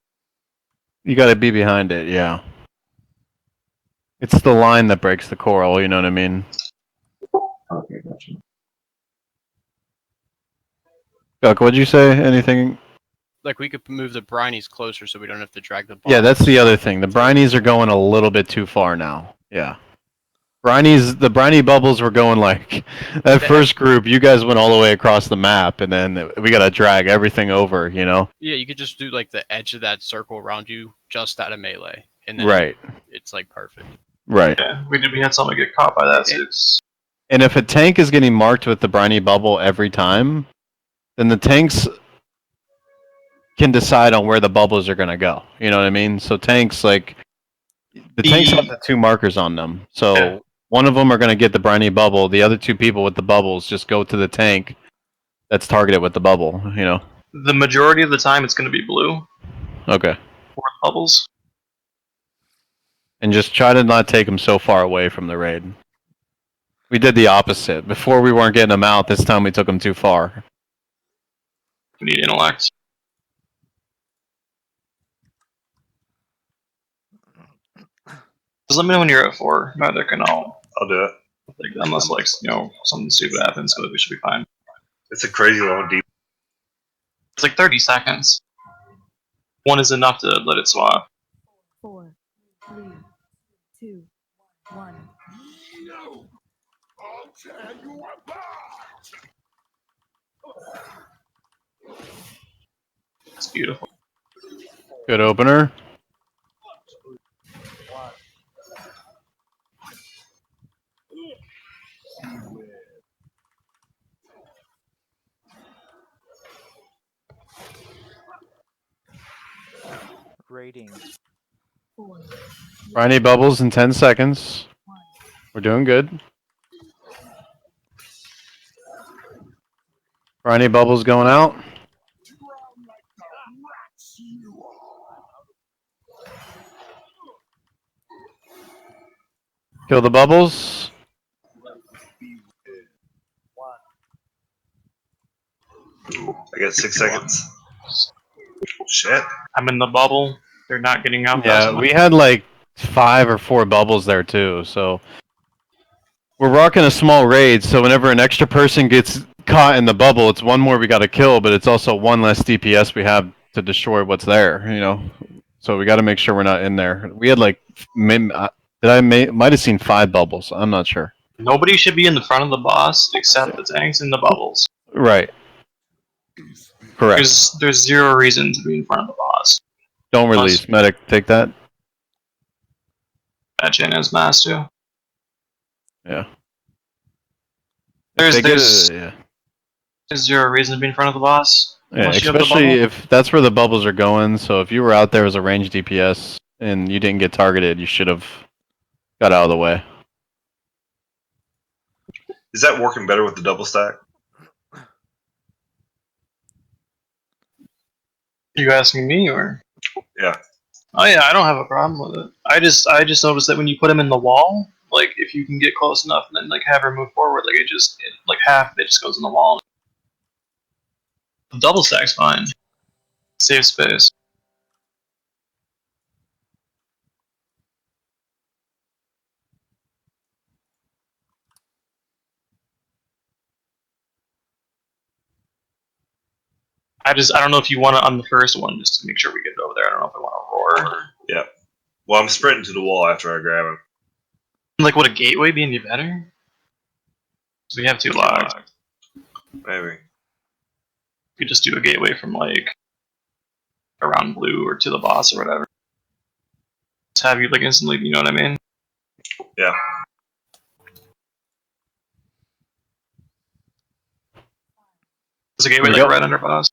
You gotta be behind it, yeah. It's the line that breaks the coral. You know what I mean? Okay, gotcha. Guck, what'd you say? Anything? Like we could move the brinies closer so we don't have to drag the Yeah, that's bottles. the other thing. The brinies are going a little bit too far now. Yeah. The briny bubbles were going like that first group. You guys went all the way across the map, and then we got to drag everything over. You know? Yeah, you could just do like the edge of that circle around you, just out of melee, and then Right. it's like perfect. Right. Yeah, we had someone get caught by that too. And if a tank is getting marked with the briny bubble every time, then the tanks can decide on where the bubbles are going to go. You know what I mean? So tanks like the tanks have the two markers on them. So Yeah. one of them are going to get the briny bubble. The other two people with the bubbles just go to the tank that's targeted with the bubble. You know? The majority of the time, it's going to be blue Okay. for bubbles. And just try to not take them so far away from the raid. We did the opposite. Before we weren't getting them out. This time we took them too far. We need intellect. Just let me know when you're at 4. Magic, and I'll do it. Like, unless like something stupid happens, but we should be fine. It's a crazy long deep. It's like 30 seconds. 1 is enough to let it swap. 4, 3, 2, 1. It's beautiful. Good opener. Rating. Briny bubbles in 10 seconds. We're doing good. Briny bubbles going out. Kill the bubbles. I got 6 seconds. Shit. I'm in the bubble. They're not getting out fast Yeah, enough. we had like 5 or 4 bubbles there too, so we're rocking a small raid, so whenever an extra person gets caught in the bubble, it's one more we gotta kill, but it's also one less DPS we have to destroy what's there, you know? So we gotta make sure we're not in there. We had like, might have seen 5 bubbles, I'm not sure. Nobody should be in the front of the boss except the tanks in the bubbles. Right. Correct. There's 0 reason to be in front of the boss. Don't release. Medic, take that. Imagine as master. Yeah. There's They get yeah. there's 0 reason to be in front of the boss. Yeah, Unless you have the especially bubble. if that's where the bubbles are going. So if you were out there as a ranged DPS and you didn't get targeted, you should have got out of the way. Is that working better with the double stack? You asking me or? Yeah. Oh yeah, I don't have a problem with it. I just noticed that when you put him in the wall, like if you can get close enough and then like have her move forward, like like half of it just goes in the wall. The double stack's fine. Save space. I don't know if you want it on the first one just to make sure we get it over there. I don't know if I want to roar. Yeah. Well, I'm sprinting to the wall after I grab him. Like, would a gateway be any better? So we have 2 logs. Maybe. We could just do a gateway from like around blue or to the boss or whatever. Just have you like instantly, you know what I mean? Yeah. There's a gateway Here we like go. right under boss.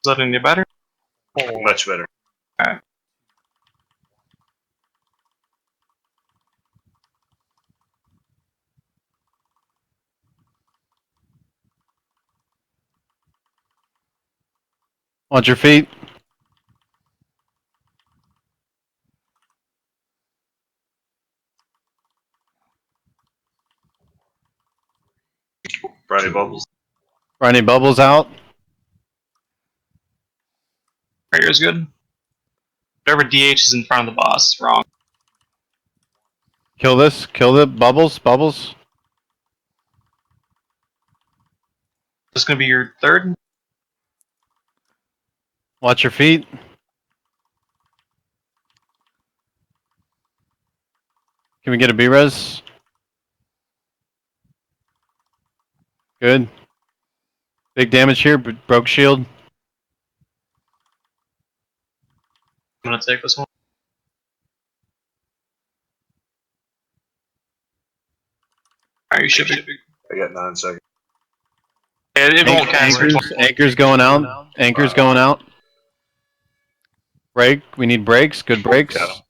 Is that any better? Much better. Alright. Watch your feet. Briny Bubbles. Briny Bubbles out. Barrier's good. Whatever DH is in front of the boss is wrong. Kill this. Kill the Bubbles. Bubbles. This is gonna be your third. Watch your feet. Can we get a B-res? Good. Big damage here. Broke shield. I'm gonna take this one. Alright, you should be. I got 9 seconds. It won't cast for 20. Anchor's going out. Anchor's going out. Break. We need breaks. Good breaks. Got 'em.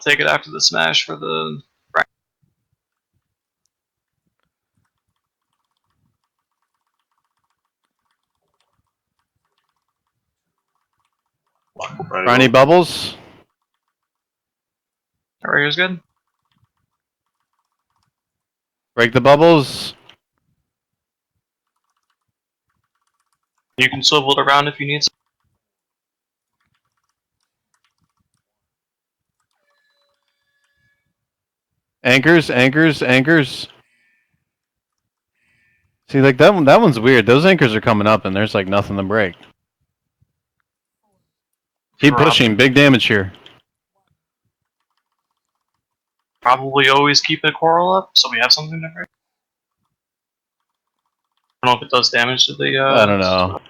Take it after the smash for the. Briny Bubbles. Barrier's good. Break the bubbles. You can swivel it around if you need. Anchors. Anchors. Anchors. See, like that one. That one's weird. Those anchors are coming up, and there's like nothing to break. Keep pushing. Big damage here. Probably always keep the coral up, so we have something to break. I don't know if it does damage to the. I don't know.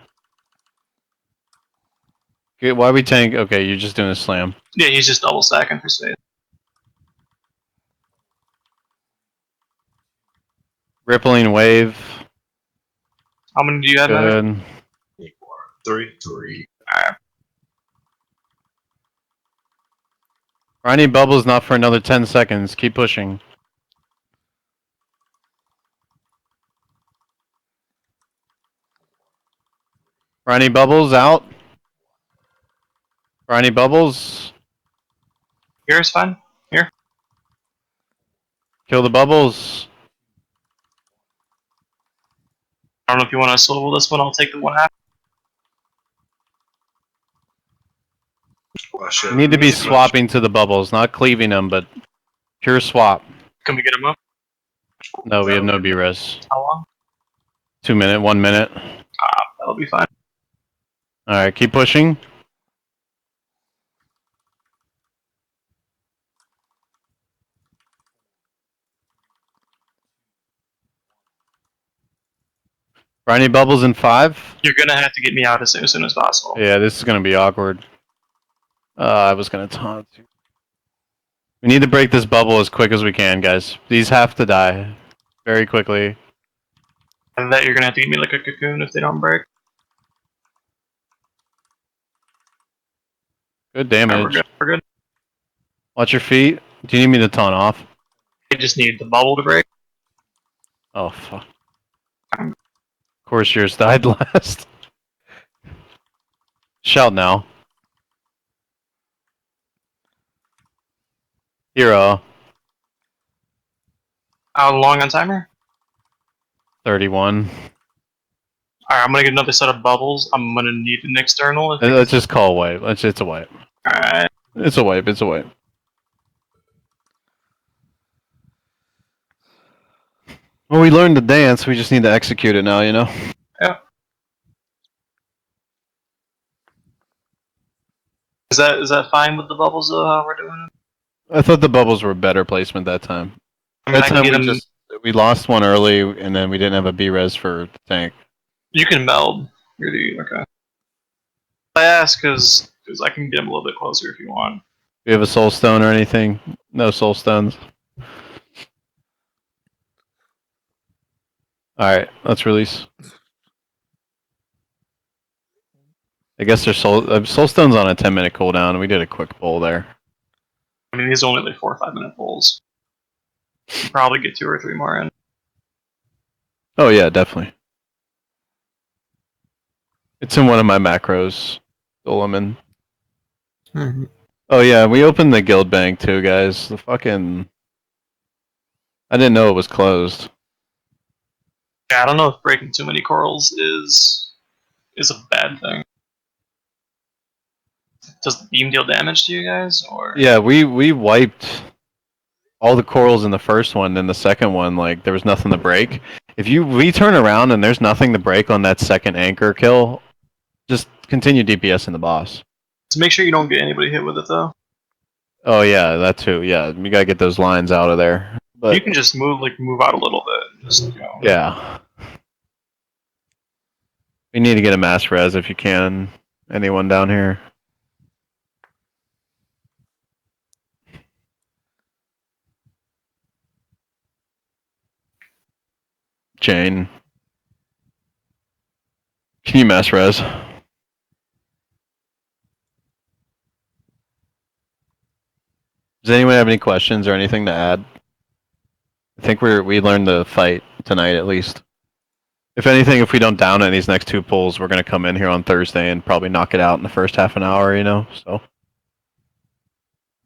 Okay, why we tank? Okay, you're just doing a slam. Yeah, he's just double stacking for space. Rippling wave. How many do you have? Matt? Good. 3. Alright. Briny Bubbles not for another 10 seconds. Keep pushing. Briny Bubbles out. Briny Bubbles. Here's fine. Here. Kill the bubbles. I don't know if you want to swivel this one. I'll take the 1/2. You need to be swapping to the bubbles, not cleaving them, but pure swap. Can we get him up? No, we have no B-res. How long? 2 minute, 1 minute. That'll be fine. Alright, keep pushing. Briny Bubbles in 5. You're gonna have to get me out as soon as possible. Yeah, this is gonna be awkward. I was gonna taunt you. We need to break this bubble as quick as we can, guys. These have to die very quickly. And that you're gonna have to get me like a cocoon if they don't break. Good Alright, damage. we're good. We're good. Watch your feet. Do you need me to taunt off? I just need the bubble to break. Oh, fuck. Of course yours died last. Shout now. Hero. How long on timer? 31. Alright, I'm gonna get another set of bubbles. I'm gonna need an external. Let's just call wipe. It's a wipe. Alright. It's a wipe. It's a wipe. Well, we learned the dance. We just need to execute it now, you know? Yeah. Is that fine with the bubbles though, how we're doing it? I thought the bubbles were better placement that time. I mean, That I time can get we lost one early, and then we didn't have a B-res for the tank. You can meld. Okay. I ask because I can get them a little bit closer if you want. Do you have a soul stone or anything? No soul stones. Alright, let's release. I guess there's soul stone's on a 10-minute cooldown. We did a quick pull there. I mean, these are only like 4 or 5 minute pulls. Probably get 2 or 3 more in. Oh yeah, definitely. It's in one of my macros. Golem. Oh yeah, we opened the guild bank too, guys. The fucking... I didn't know it was closed. Yeah, I don't know if breaking too many corals is a bad thing. Does the beam deal damage to you guys, or? Yeah, we wiped all the corals in the first one, then the second one, like there was nothing to break. If we turn around and there's nothing to break on that second anchor kill, just continue DPS in the boss. To make sure you don't get anybody hit with it though. Oh yeah, that too. Yeah, we gotta get those lines out of there. But You can just move out a little bit. Just yeah, we need to get a mass res if you can. Anyone down here? Jane, can you mass res? Does anyone have any questions or anything to add? I think we learned the fight tonight at least. If anything, if we don't down in these next two pulls, we're gonna come in here on Thursday and probably knock it out in the first half an hour, you know. So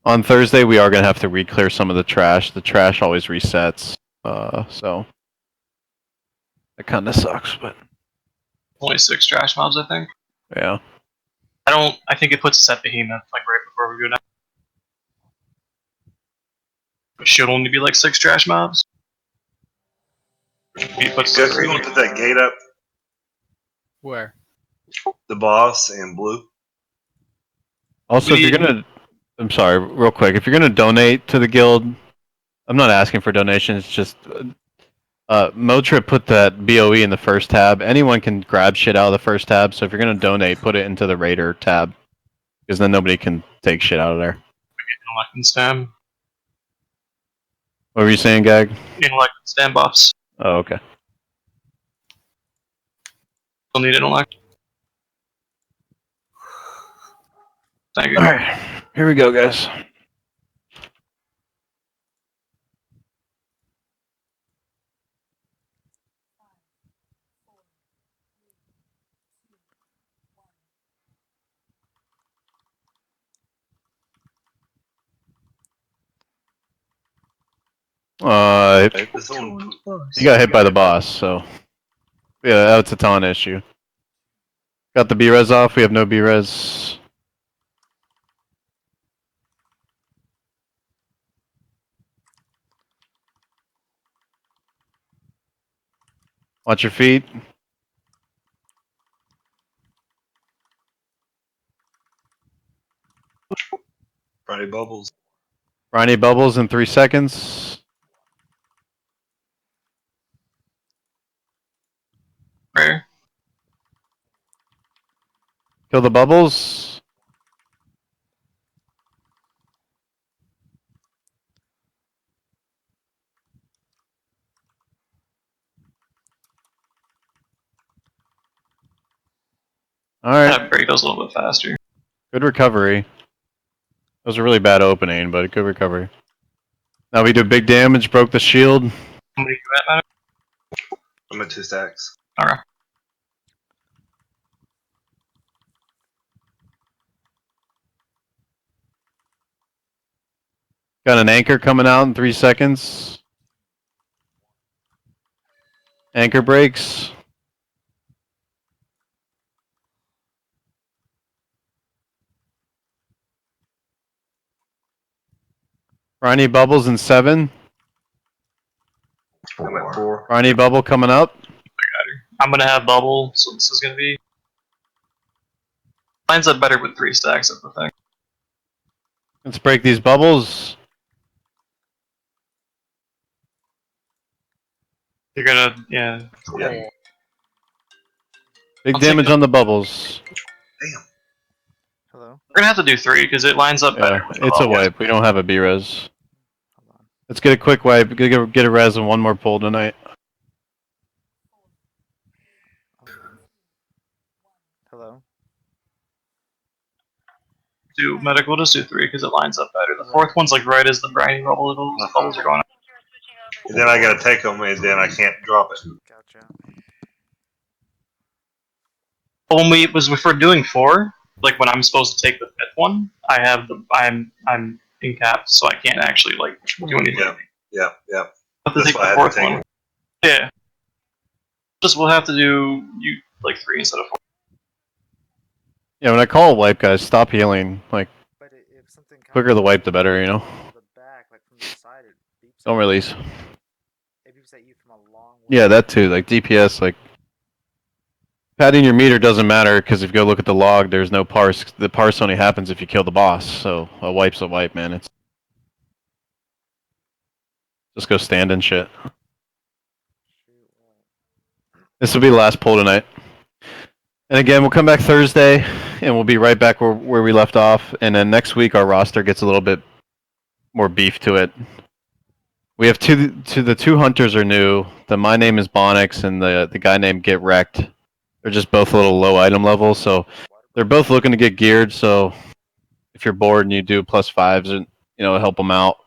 on Thursday we are gonna have to re-clear some of the trash. The trash always resets, so that kind of sucks. But only 6 trash mobs, I think. yeah, I think it puts us at Behemoth like right before we go down. It should only be like 6 trash mobs. It puts Gus, you want to put that gate up? Where? The boss and blue. also if you're gonna, I'm sorry, real quick, if you're gonna donate to the guild, I'm not asking for donations, just Motrip put that BOE in the first tab. Anyone can grab shit out of the first tab, so if you're gonna donate, put it into the Raider tab. Because then nobody can take shit out of there. Intellect and stem. What were you saying, Gag? Intellect and stem buffs. Oh, okay. Still need intellect. Thank you. Alright, here we go, guys. He got hit by the boss, so yeah, that's a ton issue. Got the B-res off. We have no B-res. Watch your feet. Friday bubbles. Briny bubbles in 3 seconds. Rare. Kill the bubbles. Alright. Break those a little bit faster. Good recovery. That was a really bad opening, but a good recovery. Now we do big damage, broke the shield. How many you at, Matt? I'm at 2 stacks. Alright. Got an anchor coming out in 3 seconds. Anchor breaks. Briny bubbles in 7. I'm at 4. Briny bubble coming up. I got her. I'm gonna have bubble, so this is gonna be. Lines up better with 3 stacks of the thing. Let's break these bubbles. You're gonna, yeah. Yeah. Big I'll damage take it. on the bubbles. Damn. Hello? We're gonna have to do 3 because it lines up better. Yeah, with the it's a bubbles. wipe. We don't have a B-res. Hold on. Let's get a quick wipe. Get a res and one more pull tonight. Hello? Do medical, just do 3 because it lines up better. The 4th one's like right as the briny bubbles are going up. And then I gotta take them, and then I can't drop it. Gotcha. When if we're doing 4, like when I'm supposed to take the 5th one, I'm in capped, so I can't actually like do anything. Yeah. Yeah. Yeah. I have to That's take why I the had to 4th take one. it. Yeah. Just we'll have to do you like 3 instead of 4. Yeah, when I call a wipe, guys, stop healing. Like, But if something comes quicker the wipe, the better, you know? from the back, like from the side, it beeps. Don't release. It beeps at you from a long way. Yeah, that too. Like, DPS, like, padding your meter doesn't matter, because if you go look at the log, there's no parse. The parse only happens if you kill the boss, so a wipe's a wipe, man. It's just go stand and shit. This will be the last pull tonight. And again, we'll come back Thursday, and we'll be right back where we left off. And then next week, our roster gets a little bit more beef to it. We have the two hunters are new. My name is Bonix, and the guy named Get Wrecked. They're just both a little low item level, so they're both looking to get geared. So if you're bored and you do +5s, and help them out.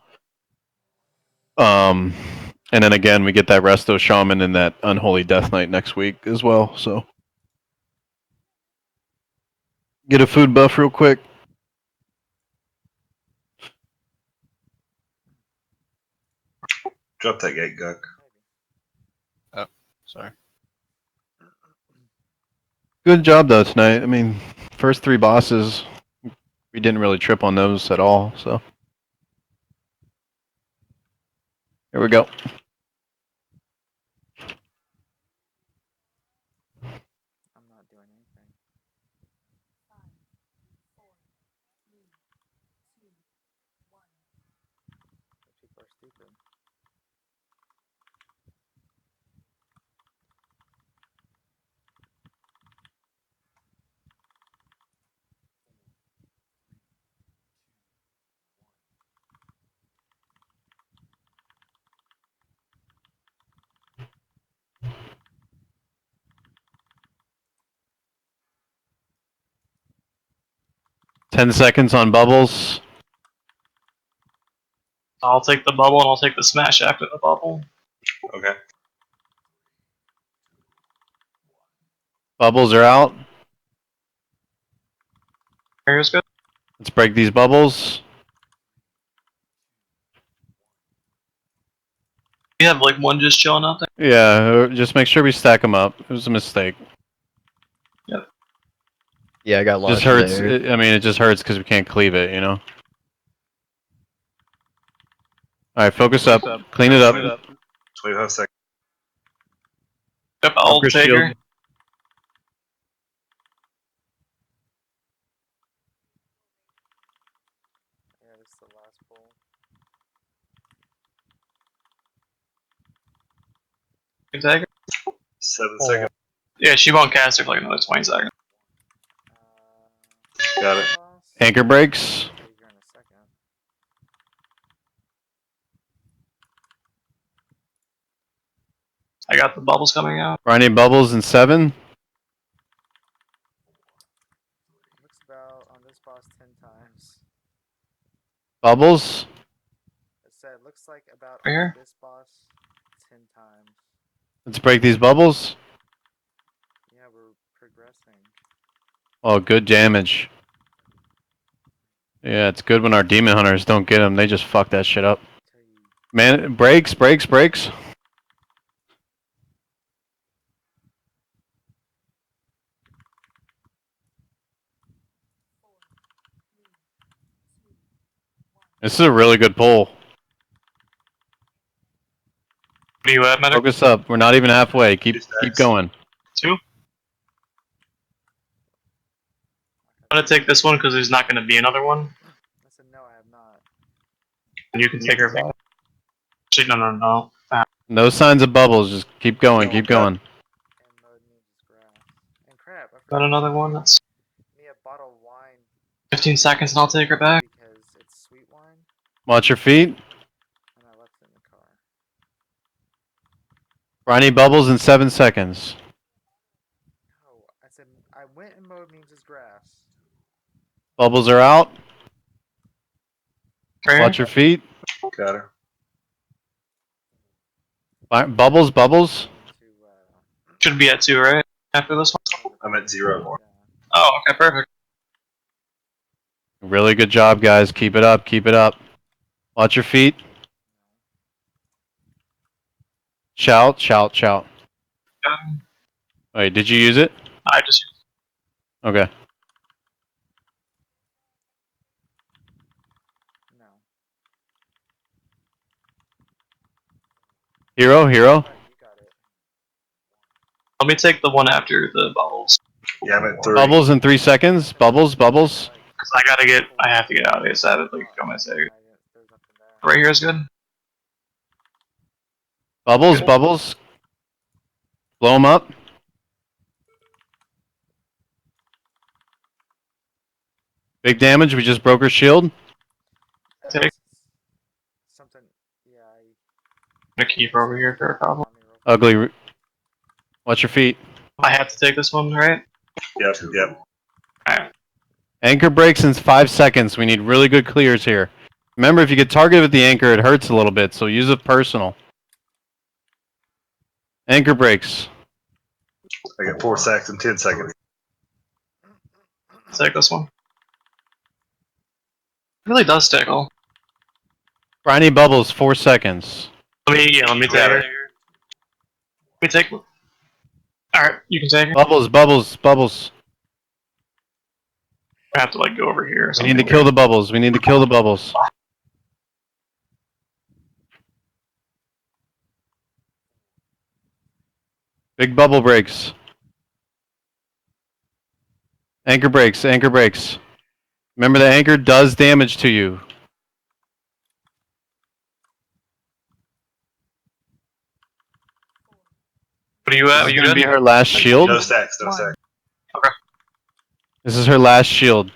And then again, we get that Resto Shaman and that Unholy Death Knight next week as well. So get a food buff real quick. Drop that gate, Guk. Oh, sorry. Good job though tonight. I mean, first 3 bosses, we didn't really trip on those at all. So here we go. I'm not doing anything. 5, 4, 3, 2, 1. People are stupid. Ten seconds on bubbles. I'll take the bubble and I'll take the smash after the bubble. Okay. Bubbles are out. Here's good. Let's break these bubbles. You have like one just chilling out there. Yeah, just make sure we stack them up. It was a mistake. Yep. Yeah, I got lost Just hurts. there. It just hurts because we can't cleave it, you know? Alright, focus up. Clean it up. 25 seconds. Yep, I'll Focus take shield. her. Yeah, this is the last pull. You can take her. 7 seconds. Yeah, she won't cast her for like another 20 seconds. Got it. Boss. Anchor breaks. Save here in a second. I got the bubbles coming out. Grinding bubbles in 7. Looks about on this boss 10 times. Bubbles. It said looks like about Right on here? this boss 10 times. Let's break these bubbles. Yeah, we're progressing. Oh, good damage. Yeah, it's good when our demon hunters don't get them. They just fuck that shit up. Tell you, Man, breaks. This is a really good pull. What are you at, medic? Focus up. We're not even halfway. Keep going. 2? I'm gonna take this one because there's not gonna be another one. I said no, I have not. And you can take her back. Actually, no. No signs of bubbles. Just keep going. And mode needs grass. And crap, I Got forgot another one. That's me a bottle of wine 15 seconds and I'll take her back. because it's sweet wine Watch your feet. and I left it in the car. Grinding bubbles in 7 seconds. No, I said I went and mowed means it's grass. Bubbles are out. Right Watch here. your feet. Got her. Bubbles. To Should be at 2, right? After this one? I'm at 0 more. Oh, okay, perfect. Really good job, guys. Keep it up. Watch your feet. Shout. Got him. Wait, did you use it? I just Okay. No. Hero, hero. Alright, you got it. let me take the one after the bubbles. Yeah, I'm at 3. Bubbles in 3 seconds. Bubbles, bubbles. Cause I have to get out of here. So I have to like go my second. There's nothing there. Right here is good. Bubbles, Good. bubbles. Blow them up. Big damage. We just broke her shield. Take. Something. Yeah, I'm gonna keep her over here for a problem. Ugly. Watch your feet. I have to take this one, right? Yep, yep. Alright. Anchor breaks in 5 seconds. We need really good clears here. Remember, if you get targeted with the anchor, it hurts a little bit, so use it personal. Anchor breaks. I got 4 sacks in 10 seconds. Take this one. It really does tickle. Briny bubbles, 4 seconds. Let me take Got it. it. Let me take. Alright, you can take it. Bubbles, bubbles, bubbles. I have to like go over here or We something. need to kill the bubbles. We need to kill the bubbles. Big bubble breaks. Anchor breaks, anchor breaks. Remember, the anchor does damage to you. What are you at? This Are is you going to be good? her last shield. No stacks, no stacks. This is her last shield.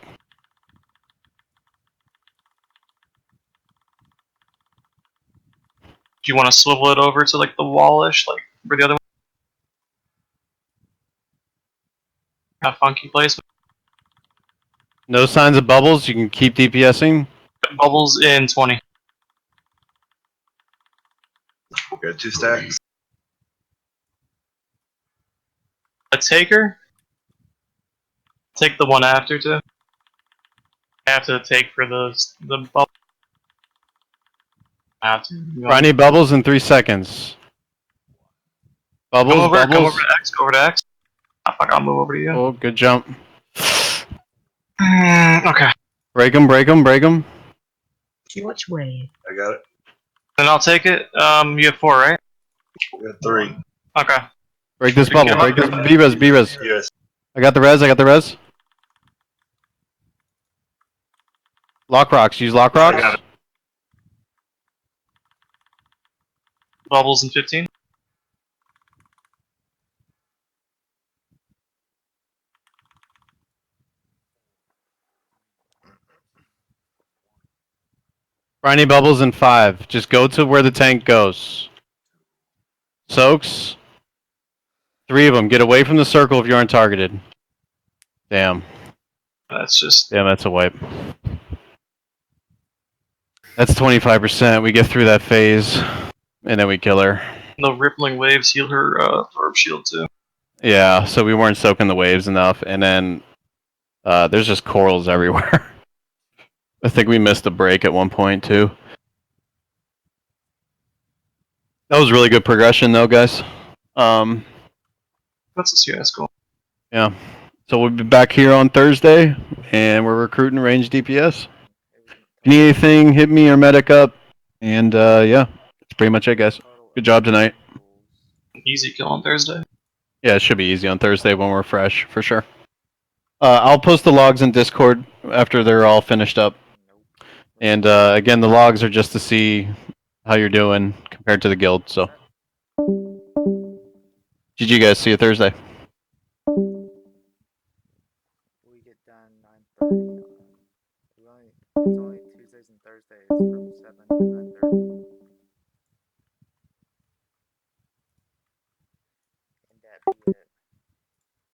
Do you want to swivel it over to like the wallish, like where the other one? Have funky placement. No signs of bubbles. You can keep DPSing. Bubbles in 20. Got 2 stacks. A taker. Take the one after too. I have to take for the bubble. I have to. Briny bubbles in 3 seconds. Bubbles, Come over bubbles. to X. Go over to X. Ah, fuck, I'll move over to you. Oh, good jump. Okay. Break them, break them, break them. Which way? I got it. Then I'll take it. You have 4, right? We got 3. Okay. Break this You can bubble. get Break him this. B-res, B-res. Yes. I got the res, I got the res. Lock rocks. Use lock I got rocks. it. Bubbles in 15. Briny bubbles in 5. Just go to where the tank goes. Soaks. 3 of them. Get away from the circle if you aren't targeted. Damn. That's just. Damn, that's a wipe. That's 25%. We get through that phase, and then we kill her. The rippling waves heal her orb shield too. Yeah, so we weren't soaking the waves enough, and then there's just corals everywhere. I think we missed a break at one point, too. That was really good progression, though, guys. That's a CS goal. Yeah. So we'll be back here on Thursday, and we're recruiting range DPS. If you need anything, hit me or medic up. And yeah, that's pretty much it, guys. Good job tonight. Easy kill on Thursday. Yeah, it should be easy on Thursday when we're fresh, for sure. I'll post the logs in Discord after they're all finished up. And again, the logs are just to see how you're doing compared to the guild, so. GG, guys. See you Thursday. We get done 9:30. It's only Tuesdays and Thursdays from 7 to 9:30. And that be it.